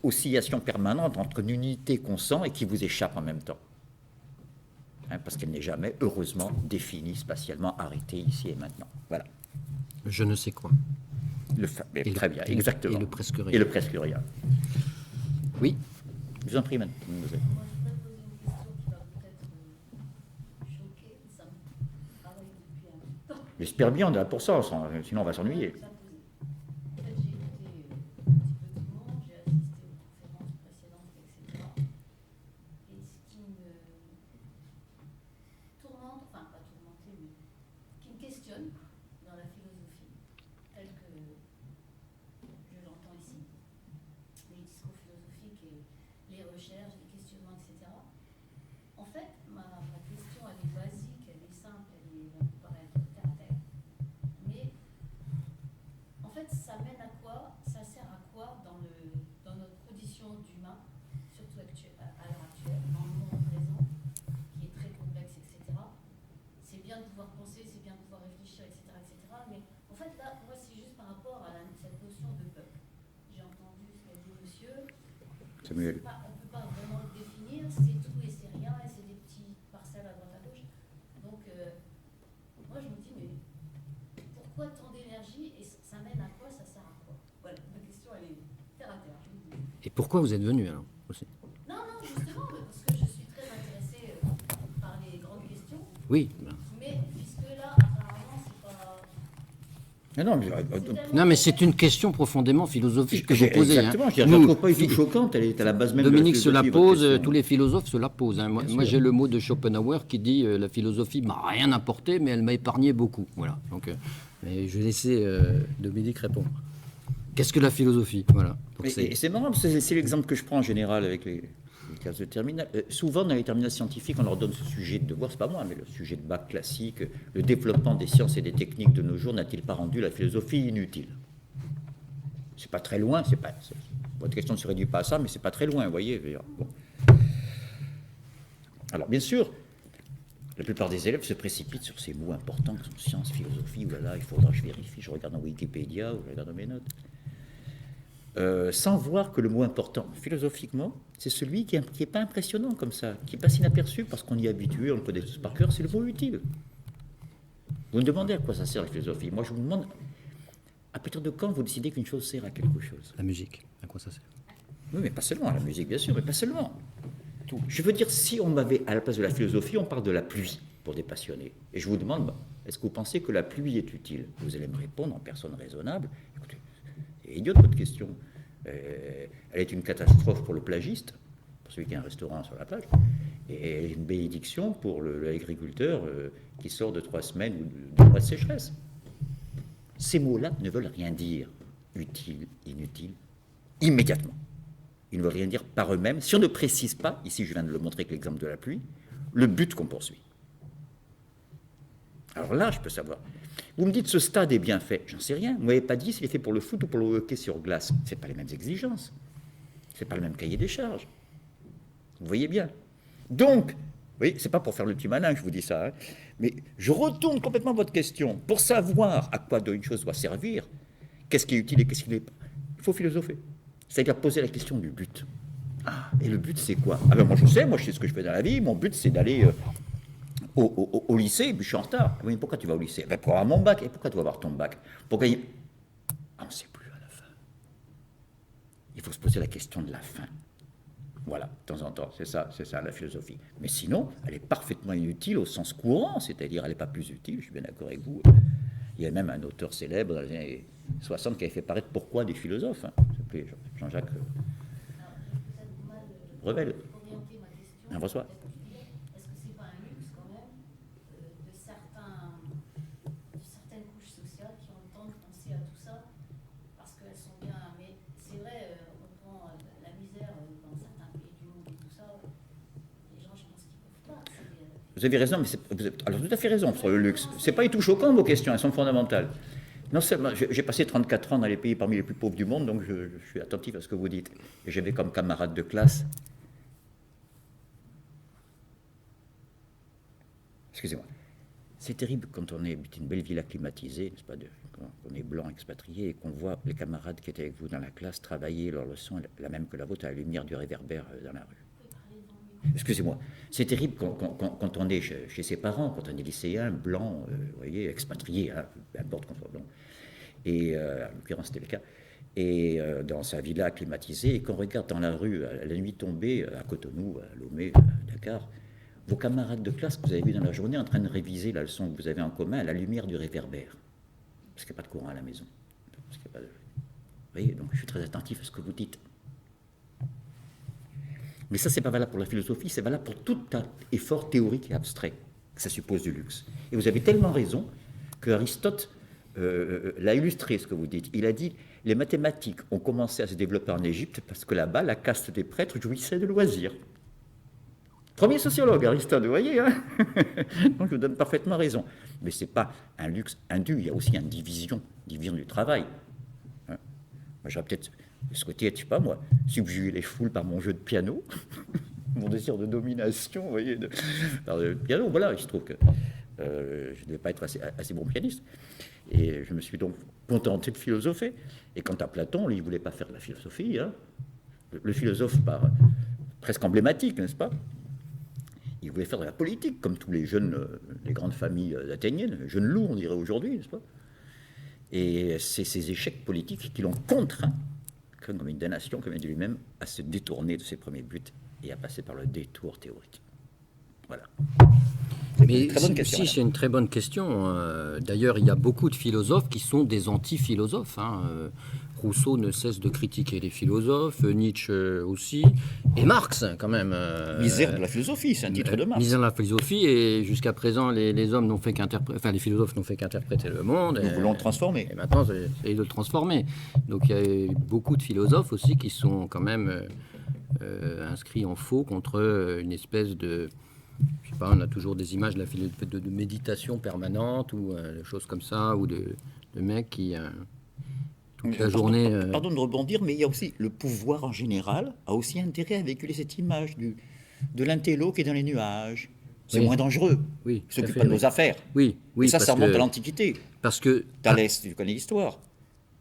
B: oscillation permanente entre une unité qu'on sent et qui vous échappe en même temps. Hein, parce qu'elle n'est jamais, heureusement, définie, spatialement arrêtée ici et maintenant. Voilà.
A: Je ne sais quoi.
B: Très bien, exactement.
A: Et le presque rien.
B: Et le presque rien.
A: Oui.
B: Je vous en prie, madame.
E: Moi, je voudrais poser une question qui va peut-être choquer, ça me travaille depuis un bout de temps.
B: J'espère bien, on est là pour ça, sinon on va s'ennuyer.
E: En fait, j'ai écouté un petit peu tout le monde, j'ai assisté aux conférences précédentes, etc. Et ce qui me tourmente, enfin pas tourmenté, mais qui me questionne dans la philosophie, telle que je l'entends ici, les discours philosophiques et les recherches, les questionnements, etc. En fait, ma question, elle est basique, elle est simple, elle peut paraître terre à terre. Mais, en fait, ça mène à quoi? Ça sert à quoi dans notre condition d'humain, surtout à l'heure actuelle, dans le monde présent, qui est très complexe, etc. C'est bien de pouvoir penser, c'est bien de pouvoir réfléchir, etc., etc. Mais, en fait, là, moi, c'est juste par rapport à cette notion de peuple. J'ai entendu ce qu'a dit monsieur.
B: Samuel.
E: On ne peut pas vraiment le définir, c'est tout et c'est rien, et c'est des petites parcelles à droite à gauche. Donc, moi je me dis, mais pourquoi tant d'énergie et ça mène à quoi, ça sert à quoi? Voilà, ma question elle est terre à terre.
A: Et pourquoi vous êtes venu alors aussi?
E: Non, justement, parce que je suis très intéressée par les grandes questions.
A: Oui.
E: Mais puisque là, apparemment, c'est pas.
A: Non, mais c'est une question profondément philosophique que vous posez.
B: Exactement, je ne trouve pas du tout choquante, elle est à la base même
A: Dominique
B: de
A: se
B: la
A: la
B: philosophie,
A: pose, tous les philosophes se la posent. Hein. Moi j'ai le mot de Schopenhauer qui dit la philosophie m'a rien apporté, mais elle m'a épargné beaucoup. Voilà. Donc, je vais laisser Dominique répondre. Qu'est-ce que la philosophie? Voilà. Donc,
B: c'est marrant, parce que c'est l'exemple que je prends en général avec les classes de terminale. Souvent, dans les terminales scientifiques, on leur donne ce sujet de devoir, c'est pas moi, mais le sujet de bac classique, le développement des sciences et des techniques de nos jours n'a-t-il pas rendu la philosophie inutile? C'est pas très loin, votre question ne se réduit pas à ça, mais c'est pas très loin, vous voyez. Bon. Alors, bien sûr, la plupart des élèves se précipitent sur ces mots importants qui sont sciences, philosophie, ou là, il faudra que je vérifie, je regarde dans Wikipédia ou je regarde dans mes notes. Sans voir que le mot important, philosophiquement, c'est celui qui n'est pas impressionnant comme ça, qui passe inaperçu parce qu'on y est habitué, on le connaît tous par cœur, c'est le mot utile. Vous me demandez à quoi ça sert la philosophie. Moi, je vous demande À partir de quand vous décidez qu'une chose sert à quelque chose?
A: La musique, à quoi ça sert?
B: Oui, mais pas seulement, la musique, bien sûr, mais pas seulement. Tout. Je veux dire, si on m'avait, à la place de la philosophie, on parle de la pluie pour des passionnés. Et je vous demande, est-ce que vous pensez que la pluie est utile? Vous allez me répondre en personne raisonnable. Écoutez, c'est idiote votre question. Elle est une catastrophe pour le plagiste, pour celui qui a un restaurant sur la plage, et elle est une bénédiction pour l'agriculteur qui sort de 3 semaines ou de mois de sécheresse. Ces mots-là ne veulent rien dire, utile, inutile, immédiatement. Ils ne veulent rien dire par eux-mêmes. Si on ne précise pas, ici je viens de le montrer avec l'exemple de la pluie, le but qu'on poursuit. Alors là, je peux savoir. Vous me dites ce stade est bien fait, j'en sais rien. Vous ne m'avez pas dit s'il est fait pour le foot ou pour le hockey sur glace. Ce n'est pas les mêmes exigences. Ce n'est pas le même cahier des charges. Vous voyez bien. Donc, oui, c'est pas pour faire le petit malin que je vous dis ça, hein, mais je retourne complètement votre question. Pour savoir à quoi une chose doit servir, qu'est-ce qui est utile et qu'est-ce qui n'est pas, il faut philosopher. C'est-à-dire poser la question du but. Ah, et le but, c'est quoi? Ah ben moi, je sais ce que je fais dans la vie. Mon but, c'est d'aller au lycée, et puis je suis en retard. Oui, pourquoi tu vas au lycée? Ben, pour avoir mon bac. Et pourquoi tu vas avoir ton bac? Pour gagner... Ah, on ne sait plus à la fin. Il faut se poser la question de la fin. Voilà, de temps en temps, c'est ça la philosophie. Mais sinon, elle est parfaitement inutile au sens courant, c'est-à-dire elle n'est pas plus utile, je suis bien d'accord avec vous. Il y a même un auteur célèbre dans les années 60 qui avait fait paraître Pourquoi des philosophes, hein. Il s'appelait Jean-Jacques Revel. Un François.
E: Est-ce que c'est pas un luxe quand même de certaines couches sociales qui ont le temps de penser à tout ça parce qu'elles sont bien. Mais c'est vrai, on prend la misère dans certains pays du monde et tout ça. Les gens, je pense qu'ils peuvent pas.
B: Vous avez raison, mais vous avez alors tout à fait raison sur le luxe. C'est pas du tout choquant vos questions, elles sont fondamentales. Non seulement, j'ai passé 34 ans dans les pays parmi les plus pauvres du monde, donc je suis attentif à ce que vous dites. Et j'avais comme camarade de classe. Excusez-moi. C'est terrible quand on habite une belle ville acclimatisée, n'est-ce pas, quand on est blanc expatrié et qu'on voit les camarades qui étaient avec vous dans la classe travailler leur leçon, la même que la vôtre, à la lumière du réverbère dans la rue. Excusez-moi. C'est terrible quand on est chez ses parents, quand on est lycéen, blanc, vous voyez, expatrié, hein, peu importe qu'on soit blanc. Et en l'occurrence, c'était le cas. Et dans sa villa acclimatisée, et qu'on regarde dans la rue, à la nuit tombée, à Cotonou, à Lomé, à Dakar, vos camarades de classe que vous avez vus dans la journée en train de réviser la leçon que vous avez en commun à la lumière du réverbère. Parce qu'il n'y a pas de courant à la maison. Parce qu'il y a pas de... Vous voyez, donc je suis très attentif à ce que vous dites. Mais ça, c'est pas valable pour la philosophie, c'est valable pour tout effort théorique et abstrait. Ça suppose du luxe. Et vous avez tellement raison que Aristote l'a illustré, ce que vous dites. Il a dit, les mathématiques ont commencé à se développer en Égypte parce que là-bas, la caste des prêtres jouissait de loisirs. Premier sociologue, Aristote, vous voyez, hein. Donc je vous donne parfaitement raison. Mais ce n'est pas un luxe indu, il y a aussi une division du travail. Hein. Moi, j'aurais peut-être souhaité, je sais pas moi, subjuguer les foules par mon jeu de piano, mon désir de domination, vous voyez, par le piano. Voilà, il se trouve que je ne devais pas être assez bon pianiste. Et je me suis donc contenté de philosopher. Et quant à Platon, lui, il ne voulait pas faire de la philosophie. Hein. Le philosophe presque emblématique, n'est-ce pas? Il voulait faire de la politique, comme tous les jeunes, les grandes familles athéniennes, jeunes loups, on dirait aujourd'hui, n'est-ce pas? Et c'est ces échecs politiques qui l'ont contraint, comme une damnation, comme il dit lui-même, à se détourner de ses premiers buts et à passer par le détour théorique. Voilà.
A: Mais si, c'est une très bonne question. D'ailleurs, il y a beaucoup de philosophes qui sont des anti-philosophes. Hein. Rousseau ne cesse de critiquer les philosophes, Nietzsche aussi, et Marx quand même.
B: Misère de la philosophie, c'est un titre de Marx.
A: Misère de la philosophie, et jusqu'à présent, les hommes n'ont fait qu'interpréter, enfin les philosophes n'ont fait qu'interpréter le monde.
B: Nous voulons le transformer.
A: Et maintenant, c'est de le transformer. Donc il y a beaucoup de philosophes aussi qui sont quand même inscrits en faux contre une espèce de... Je sais pas, on a toujours des images de méditation permanente ou des choses comme ça, ou de mecs qui... toute la journée...
B: Pardon de rebondir, mais il y a aussi le pouvoir en général a aussi intérêt à véhiculer cette image de l'intello qui est dans les nuages. C'est moins dangereux.
A: Oui,
B: il s'occupe pas de nos affaires.
A: Oui,
B: et ça remonte à l'Antiquité.
A: Parce que...
B: Thalès, tu connais l'histoire.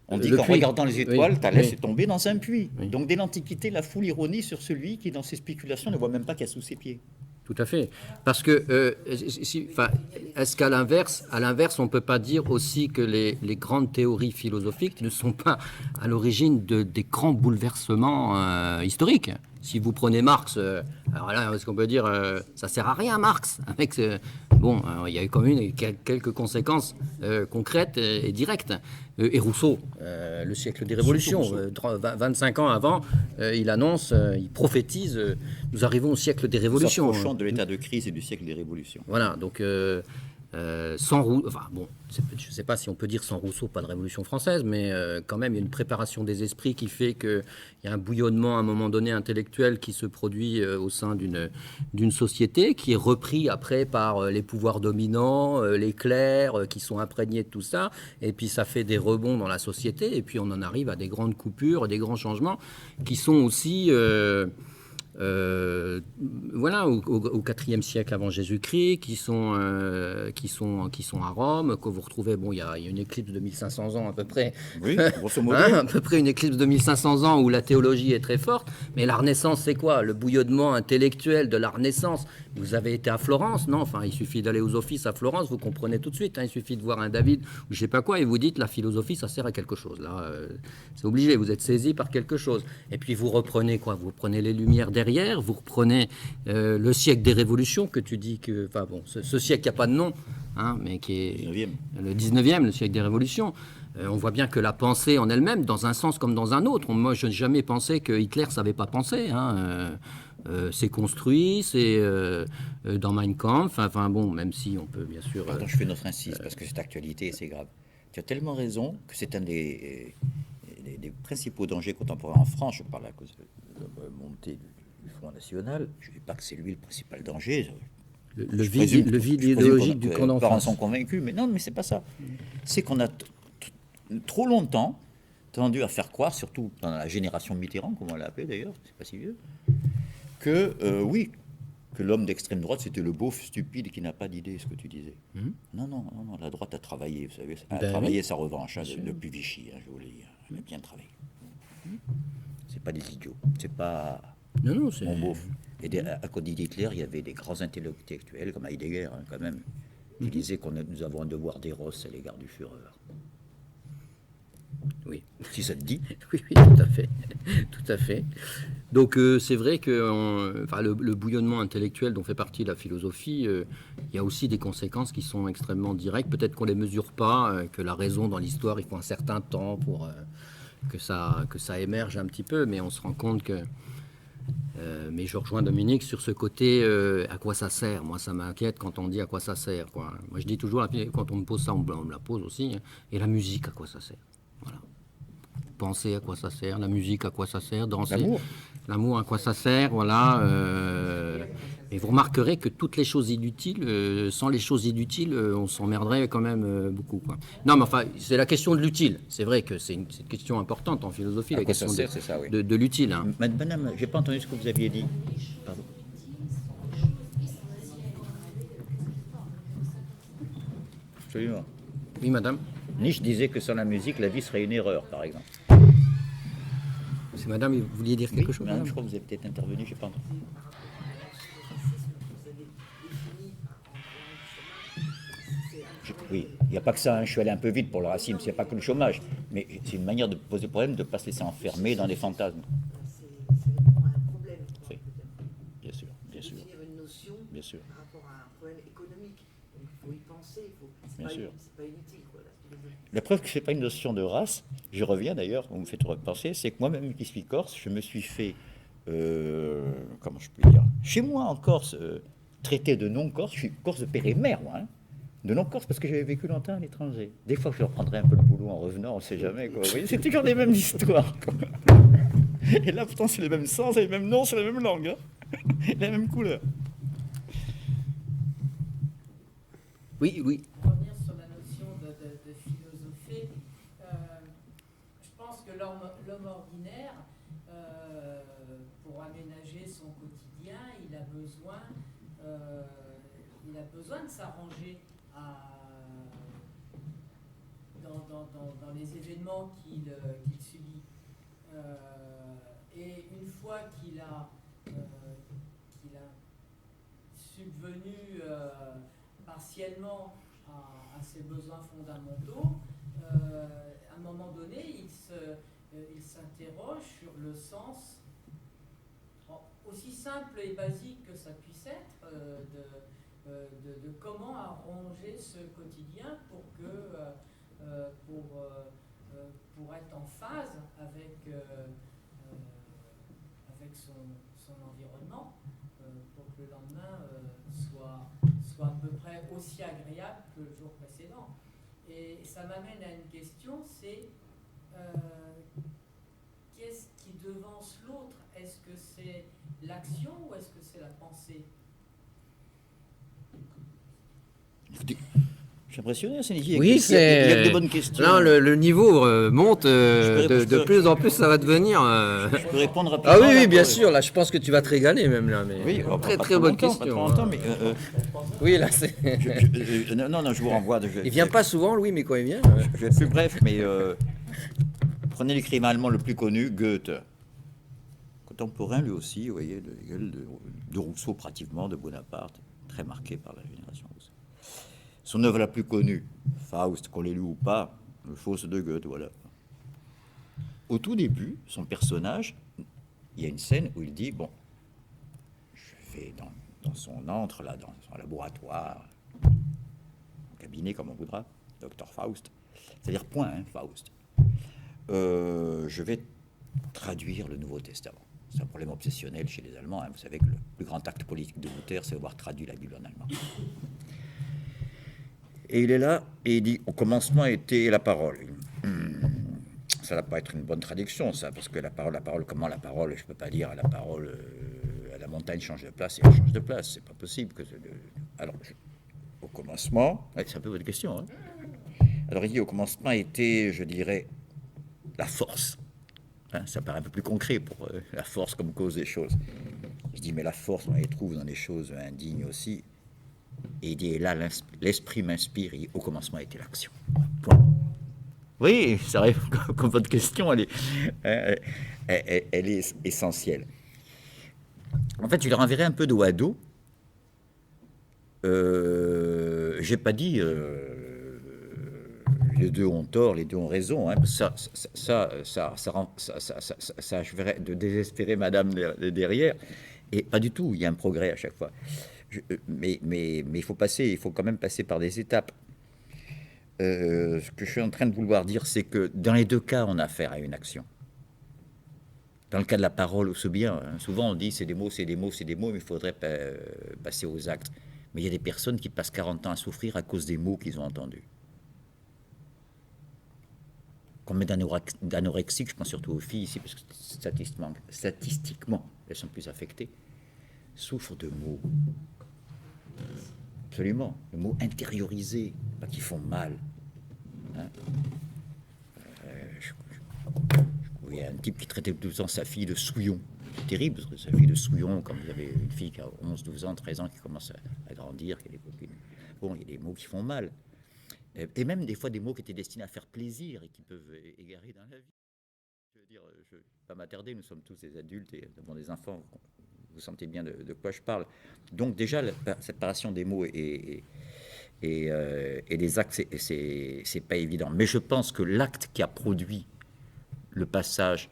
B: On dit qu'en regardant les étoiles, Thalès est tombé dans un puits. Oui. Donc dès l'Antiquité, la foule ironie sur celui qui, dans ses spéculations, ne voit même pas qu'il y a sous ses pieds.
A: Tout à fait. Parce que, est-ce qu'à l'inverse, on ne peut pas dire aussi que les grandes théories philosophiques ne sont pas à l'origine des grands bouleversements historiques? Si vous prenez Marx, alors là, est-ce qu'on peut dire ça sert à rien Marx avec il y a eu quand même quelques conséquences concrètes et directes. Et Rousseau, le siècle des révolutions, 25 ans avant, il annonce, il prophétise, nous arrivons au siècle des révolutions.
B: Nous approchons de l'état de crise et du siècle des révolutions.
A: Voilà, donc sans Rousseau, je ne sais pas si on peut dire sans Rousseau, pas de Révolution française, mais quand même, il y a une préparation des esprits qui fait qu'il y a un bouillonnement à un moment donné intellectuel qui se produit au sein d'une société, qui est repris après par les pouvoirs dominants, les clercs qui sont imprégnés de tout ça, et puis ça fait des rebonds dans la société, et puis on en arrive à des grandes coupures, des grands changements qui sont aussi... au IVe siècle avant Jésus-Christ, qui sont à Rome, que vous retrouvez, il y a une éclipse de 1500 ans à peu près.
B: Oui, grosso modo.
A: À peu près une éclipse de 1500 ans où la théologie est très forte. Mais la Renaissance, c'est quoi? Le bouillonnement intellectuel de la Renaissance. Vous avez été à Florence, non? Enfin, il suffit d'aller aux offices à Florence, vous comprenez tout de suite. Il suffit de voir un David ou je sais pas quoi, et vous dites la philosophie, ça sert à quelque chose. Là, c'est obligé, vous êtes saisi par quelque chose. Et puis vous reprenez quoi? Vous reprenez les Lumières derrière, vous reprenez le siècle des révolutions que tu dis que, ce siècle qui n'a pas de nom, mais qui est
B: 19e.
A: Le 19e, le siècle des révolutions. On voit bien que la pensée en elle-même, dans un sens comme dans un autre. Moi, je n'ai jamais pensé que Hitler ne savait pas penser. C'est construit, c'est dans Mein Kampf. Même si on peut bien sûr...
B: Pardon, je fais notre insiste parce que cette actualité, c'est grave. Tu as tellement raison que c'est un des principaux dangers contemporains en France. Je parle à cause de la montée du Front National. Je ne dis pas que c'est lui le principal danger.
A: Le vide idéologique du camp d'en face.
B: Les parents sont convaincus, mais non, mais c'est pas ça. C'est qu'on a trop longtemps tendu à faire croire, surtout dans la génération Mitterrand, comme on l'a appelé d'ailleurs, c'est pas si vieux, que l'homme d'extrême droite, c'était le beauf stupide qui n'a pas d'idée, ce que tu disais. Non, la droite a travaillé, vous savez, travaillé sa revanche depuis Vichy, je vous le dis, elle a bien travaillé. C'est pas des idiots, c'est pas mon beauf. Et à côté d'Hitler, il y avait des grands intellectuels comme Heidegger, quand même, qui disaient que nous avons un devoir d'éros à l'égard du Führer.
A: Oui.
B: Si ça te dit.
A: Oui, tout à fait. Tout à fait. Donc c'est vrai que le bouillonnement intellectuel dont fait partie la philosophie, il y a aussi des conséquences qui sont extrêmement directes. Peut-être qu'on ne les mesure pas, que la raison dans l'histoire, il faut un certain temps pour que ça émerge un petit peu, mais on se rend compte que... mais je rejoins Dominique sur ce côté à quoi ça sert. Moi, ça m'inquiète quand on dit à quoi ça sert, quoi. Moi, je dis toujours, quand on me pose ça, on me la pose aussi. Et la musique, à quoi ça sert? Voilà. Penser, à quoi ça sert? La musique, à quoi ça sert? Danser, l'amour, à quoi ça sert? Voilà. Et vous remarquerez que toutes les choses inutiles, sans les choses inutiles, on s'emmerderait quand même beaucoup, quoi. Non, mais enfin, c'est la question de l'utile. C'est vrai que c'est une question importante en philosophie, la question de l'utile.
B: Madame, j'ai pas entendu ce que vous aviez dit. Pardon. Absolument.
A: Oui, madame.
B: Nietzsche disait que sans la musique, la vie serait une erreur, par exemple.
A: C'est madame, vous vouliez dire quelque chose?
B: Madame, je crois que vous avez peut-être intervenu, je n'ai pas entendu. Oui, il n'y a pas que ça, je suis allé un peu vite pour le racisme, c'est pas que le chômage, mais c'est une manière de poser le problème de ne pas se laisser enfermer dans des fantasmes.
I: C'est vraiment un problème.
B: Oui. Bien sûr, bien sûr.
I: Définir une notion
B: bien sûr.
I: par rapport à un problème économique. Il faut y penser, c'est
B: bien sûr.
I: C'est pas inutile. Quoi,
B: la preuve que ce n'est pas une notion de race, je reviens d'ailleurs, vous me faites repenser, c'est que moi-même qui suis corse, je me suis fait, comment je peux dire, chez moi en Corse, traité de non-corse, je suis corse de père et mère, moi, de non-corse parce que j'avais vécu longtemps à l'étranger. Des fois, je reprendrai un peu le boulot en revenant, on ne sait jamais, quoi. Vous voyez, c'est toujours les mêmes histoires, quoi. Et là, pourtant, c'est les mêmes sens, c'est les mêmes noms, c'est la même langue, la même couleur.
A: Oui, oui.
C: Pour revenir sur la notion de philosophie, je pense que l'homme ordinaire, pour aménager son quotidien, il a besoin de s'arranger dans les événements qu'il subit. Et une fois qu'il a subvenu partiellement à ses besoins fondamentaux, à un moment donné, il s'interroge sur le sens aussi simple et basique que ça puisse être de comment arranger ce quotidien pour être en phase avec son environnement, pour que le lendemain soit à peu près aussi agréable que le jour précédent. Et ça m'amène à une question, c'est qu'est-ce qui devance l'autre? Est-ce que c'est l'action ou est-ce que c'est la pensée?
B: Je suis impressionné, Sénégie.
A: Oui,
B: il y a des bonnes questions.
A: Là, le niveau monte de plus en plus, ça va devenir.
B: Je peux répondre rapidement.
A: Ah oui, bien sûr. Là, je pense que tu vas te régaler même là. Mais
B: oui,
A: très bonne question.
B: Pas trop longtemps, mais
A: oui, là, c'est.
B: Non, je vous renvoie.
A: Il vient pas souvent, Louis, mais quand il vient.
B: Je vais être plus bref, mais prenez l'écrivain allemand le plus connu, Goethe. Contemporain, lui aussi, vous voyez, de Rousseau pratiquement, de Bonaparte, très marqué par la génération Rousseau. Son œuvre la plus connue, Faust, qu'on l'ait lu ou pas, le Faust de Goethe, voilà. Au tout début, son personnage, il y a une scène où il dit, bon, je vais dans son antre, là, dans son laboratoire, cabinet, comme on voudra, docteur Faust, c'est-à-dire point, hein, Faust. Je vais traduire le Nouveau Testament. C'est un problème obsessionnel chez les Allemands. Hein. Vous savez que le plus grand acte politique de Luther, c'est d'avoir traduit la Bible en allemand. Et il est là, et il dit, au commencement était la parole. Ça ne va pas être une bonne traduction, ça, parce que la parole, comment la parole, je ne peux pas dire à la parole, à la montagne change de place, et elle change de place, c'est pas possible. Alors, au commencement, c'est un peu votre question, hein. Alors il dit, au commencement était, je dirais, la force. Hein, ça paraît un peu plus concret pour la force comme cause des choses. Je dis, mais la force, on les trouve dans des choses indignes aussi. Et il dit, là, l'esprit m'inspire, et au commencement était l'action. Point. Oui, ça arrive comme votre question, elle est essentielle. En fait, je leur enverrai un peu dos à dos. J'ai pas dit les deux ont tort, les deux ont raison. Hein. Ça acheverait de désespérer Madame derrière. Et pas du tout. Il y a un progrès à chaque fois. Mais il faut quand même passer par des étapes. Ce que je suis en train de vouloir dire, c'est que dans les deux cas, on a affaire à une action. Dans le cas de la parole, aussi bien, hein, souvent on dit c'est des mots, mais il faudrait passer aux actes. Mais il y a des personnes qui passent 40 ans à souffrir à cause des mots qu'ils ont entendus. Combien d'anorexiques, je pense surtout aux filles ici, parce que statistiquement, elles sont plus affectées, souffrent de mots. Absolument, de mots intériorisés, pas qui font mal. Hein. Il y a un type qui traitait tout le temps sa fille de souillon. C'est terrible, parce que sa fille de souillon, quand vous avez une fille qui a 11, 12 ans, 13 ans, qui commence à grandir, qui a des copines. Bon, il y a des mots qui font mal. Et même des fois des mots qui étaient destinés à faire plaisir et qui peuvent égarer dans la vie. Je veux dire, je ne vais pas m'attarder, nous sommes tous des adultes et nous avons des enfants, vous sentez bien de quoi je parle. Donc déjà, la séparation des mots et des actes, c'est pas évident. Mais je pense que l'acte qui a produit le passage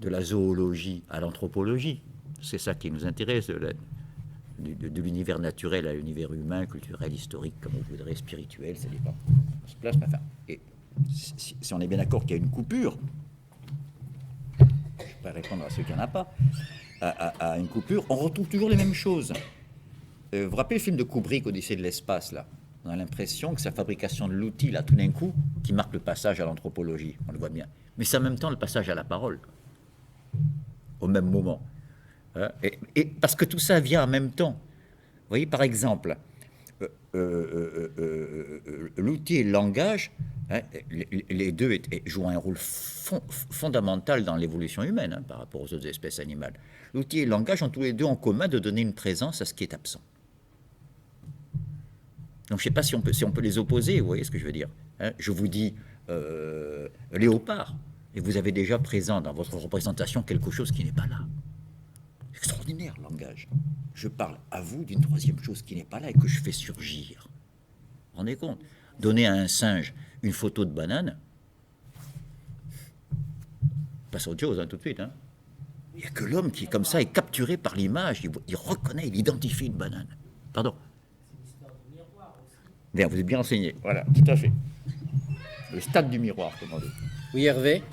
B: de la zoologie à l'anthropologie, c'est ça qui nous intéresse, de l'univers naturel à l'univers humain, culturel, historique, comme vous voudrez, spirituel, ça dépend. On se place, enfin, et si on est bien d'accord qu'il y a une coupure, je ne vais pas répondre à ceux qui n'en ont pas, à une coupure, on retrouve toujours les mêmes choses. Vous vous rappelez le film de Kubrick, Odyssée de l'espace, là? On a l'impression que c'est la fabrication de l'outil, là, tout d'un coup, qui marque le passage à l'anthropologie, on le voit bien. Mais c'est en même temps le passage à la parole, au même moment. Et parce que tout ça vient en même temps. Vous voyez, par exemple, l'outil et le langage, hein, les deux jouent un rôle fondamental dans l'évolution humaine, hein, par rapport aux autres espèces animales. L'outil et le langage ont tous les deux en commun de donner une présence à ce qui est absent. Donc je ne sais pas si on peut les opposer, vous voyez ce que je veux dire, hein. Je vous dis léopard, et vous avez déjà présent dans votre représentation quelque chose qui n'est pas là. extraordinaire langage. Je parle à vous d'une troisième chose qui n'est pas là et que je fais surgir. Vous vous rendez compte? Donner à un singe une photo de banane, passe à autre chose, hein, tout de suite. Hein. Il n'y a que l'homme qui, comme ça, est capturé par l'image, il reconnaît, il identifie une banane. Pardon.
C: C'est l'histoire du miroir aussi.
B: Bien, vous êtes bien renseigné. Voilà, tout à fait. Le stade du miroir, comme on dit.
A: Oui, Hervé?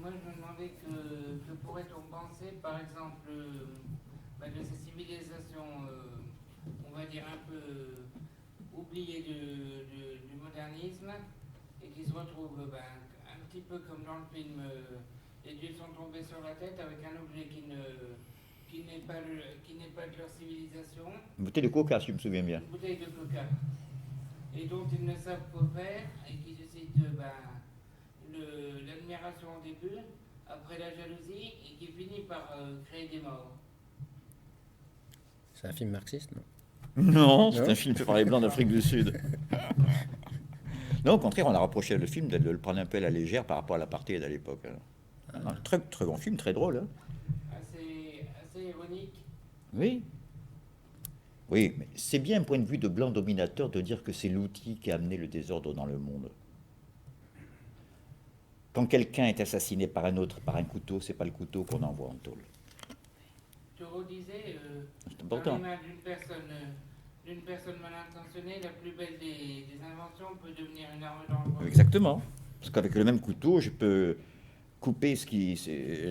J: Moi, je me demandais que pourrait-on penser, par exemple, de ces civilisations, on va dire un peu oubliées du modernisme, et qui se retrouvent un petit peu comme dans le film, les dieux sont tombés sur la tête avec un objet qui n'est pas de leur civilisation.
B: Une bouteille de coca, si je me souviens bien.
J: Une bouteille de coca. Et dont ils ne savent pas faire, et qui suscite l'admiration au début, après la jalousie, et qui finit par créer des morts.
A: C'est un film marxiste, non?
B: Non, c'est un film fait par les Blancs d'Afrique du Sud. Non, au contraire, on a rapproché le film de le prendre un peu à la légère par rapport à l'apartheid à l'époque. Un très, très bon film, très drôle. Hein.
J: Assez ironique.
B: Oui. Oui, mais c'est bien un point de vue de blanc dominateur de dire que c'est l'outil qui a amené le désordre dans le monde. Quand quelqu'un est assassiné par un autre, par un couteau, c'est pas le couteau qu'on envoie en tôle.
J: Thoreau disait,
B: C'est important.
J: par l'image d'une personne mal intentionnée, la plus belle des inventions peut devenir une arme dangereuse.
B: Exactement. Parce qu'avec le même couteau, je peux couper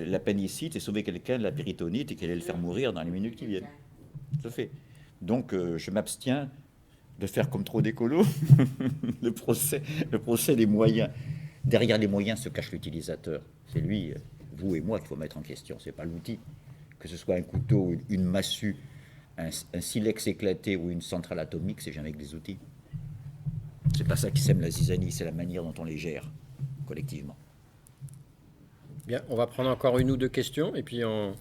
B: l'appendicite et sauver quelqu'un de la péritonite et qu'elle allait le faire mourir dans les minutes qui viennent. Tout à fait. Donc, je m'abstiens de faire comme trop d'écolos le procès des moyens. Derrière les moyens se cache l'utilisateur. C'est lui, vous et moi, qu'il faut mettre en question. C'est pas l'outil. Que ce soit un couteau, une massue, un silex éclaté ou une centrale atomique, c'est jamais que des outils. C'est pas ça qui sème la zizanie, c'est la manière dont on les gère collectivement.
A: Bien, on va prendre encore une ou deux questions et puis on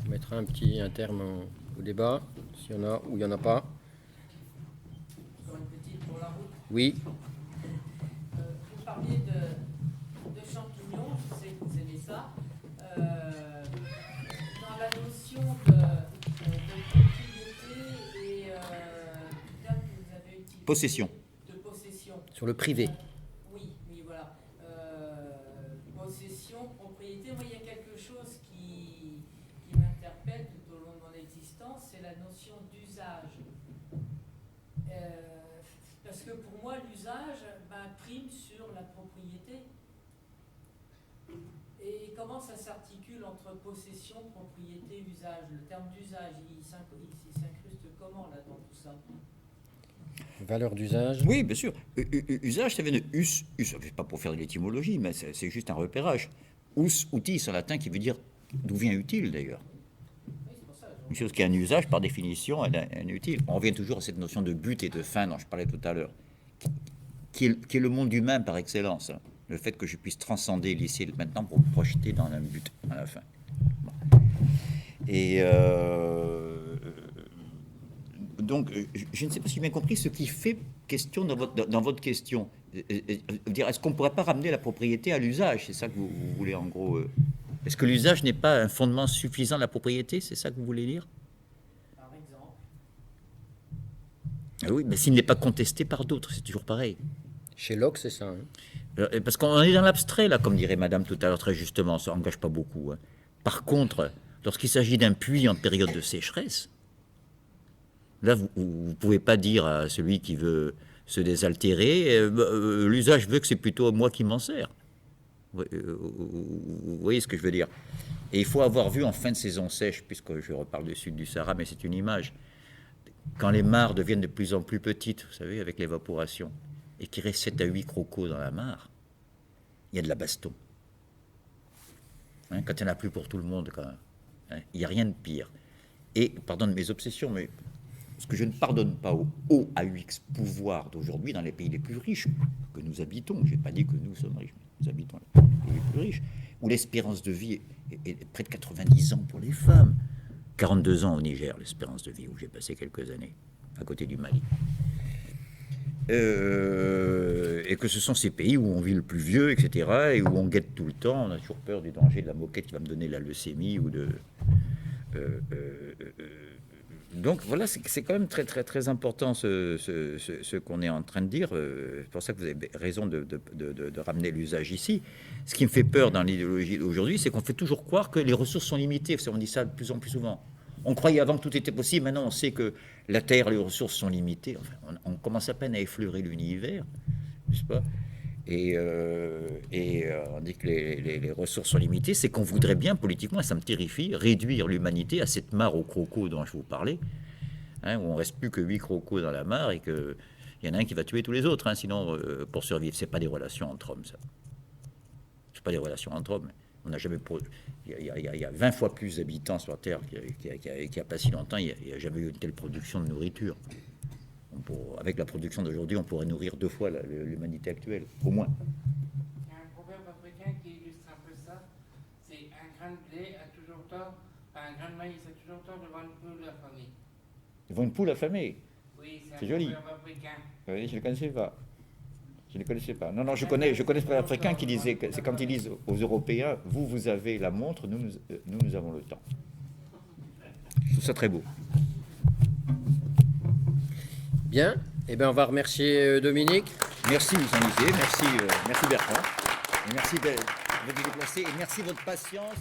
A: mettra un terme au débat, s'il y en a ou il n'y en a pas.
C: Encore une petite pour la route.
A: Oui.
C: Vous parliez de champignons, je sais que vous aimez ça. Dans la notion de propriété et du terme que vous avez utilisé.
B: Possession.
C: De possession.
A: Sur le privé.
C: Oui, voilà. Possession, propriété. Moi, il y a quelque chose qui m'interpelle tout au long de mon existence, c'est la notion d'usage. Parce que pour moi, l'usage prime sur la propriété. Et comment ça s'articule entre possession, propriété, usage? Le terme d'usage, il s'incruste comment là dans tout ça?
A: Valeur d'usage.
B: Oui, bien sûr. Usage, ça vient de us. C'est pas pour faire de l'étymologie, mais c'est juste un repérage. Us, utis en latin, qui veut dire d'où vient utile d'ailleurs. Une chose qui a un usage, par définition, elle a un utile. On revient toujours à cette notion de but et de fin dont je parlais tout à l'heure, qui est le monde humain par excellence. Hein. Le fait que je puisse transcender l'ici et le maintenant pour me projeter dans un but à la fin. Bon. Et donc, je ne sais pas si j'ai bien compris ce qui fait question dans votre question. Est-ce qu'on ne pourrait pas ramener la propriété à l'usage? C'est ça que vous voulez en gros. Est-ce que l'usage n'est pas un fondement suffisant de la propriété? C'est ça que vous voulez dire?
C: Par exemple.
B: Ah oui, mais s'il n'est pas contesté par d'autres, c'est toujours pareil.
A: Chez Locke, c'est ça. Hein.
B: Parce qu'on est dans l'abstrait, là, comme dirait Madame tout à l'heure, très justement, ça n'engage pas beaucoup. Hein. Par contre, lorsqu'il s'agit d'un puits en période de sécheresse, là, vous ne pouvez pas dire à celui qui veut se désaltérer, l'usage veut que c'est plutôt moi qui m'en sers. Vous voyez ce que je veux dire? Et il faut avoir vu en fin de saison sèche, puisque je reparle du sud du Sahara, mais c'est une image, quand les mares deviennent de plus en plus petites, vous savez, avec l'évaporation, et qu'il reste 7 à 8 crocos dans la mare, il y a de la baston. Hein, quand il n'y en a plus pour tout le monde, quand même. Hein, il n'y a rien de pire. Et, pardonne mes obsessions, mais ce que je ne pardonne pas au haut AUX pouvoir d'aujourd'hui dans les pays les plus riches que nous habitons, je n'ai pas dit que nous sommes riches, mais nous habitons les pays les plus riches, où l'espérance de vie est près de 90 ans pour les femmes. 42 ans au Niger, l'espérance de vie, où j'ai passé quelques années, à côté du Mali. Et que ce sont ces pays où on vit le plus vieux, etc., et où on guette tout le temps. On a toujours peur du danger de la moquette qui va me donner la leucémie ou de... Donc voilà, c'est quand même très, très, très important ce qu'on est en train de dire. C'est pour ça que vous avez raison de ramener l'usage ici. Ce qui me fait peur dans l'idéologie d'aujourd'hui, c'est qu'on fait toujours croire que les ressources sont limitées. On dit ça de plus en plus souvent. On croyait avant que tout était possible, maintenant on sait que la Terre, les ressources sont limitées. Enfin, on commence à peine à effleurer l'univers, n'est-ce pas? Et on dit que les ressources sont limitées, c'est qu'on voudrait bien politiquement, et ça me terrifie, réduire l'humanité à cette mare aux crocos dont je vous parlais, hein, où on ne reste plus que 8 crocos dans la mare et qu'il y en a un qui va tuer tous les autres, hein, sinon pour survivre. C'est pas des relations entre hommes, ça. C'est pas des relations entre hommes. On n'a jamais... Il y a 20 fois plus d'habitants sur la Terre qu'il n'y a pas si longtemps. Il n'y a jamais eu une telle production de nourriture. Avec la production d'aujourd'hui, on pourrait nourrir 2 fois l'humanité actuelle, au moins.
J: Il y a un proverbe africain qui illustre un peu ça. C'est un grain de blé a toujours tort, un grain de maïs a toujours tort devant une poule affamée.
B: Devant une poule affamée?
J: Oui,
B: c'est joli.
J: Proverbe africain.
B: Oui, je ne le connaissais pas. Je ne connaissais pas. Non, je connais ce proverbe africain qui disait que c'est quand ils disent aux Européens, vous avez la montre, nous avons le temps. Je trouve ça très beau.
A: Bien, eh bien on va remercier Dominique.
B: Merci Jean-Lisée, merci Bertrand, et merci de vous déplacer, et merci de votre patience.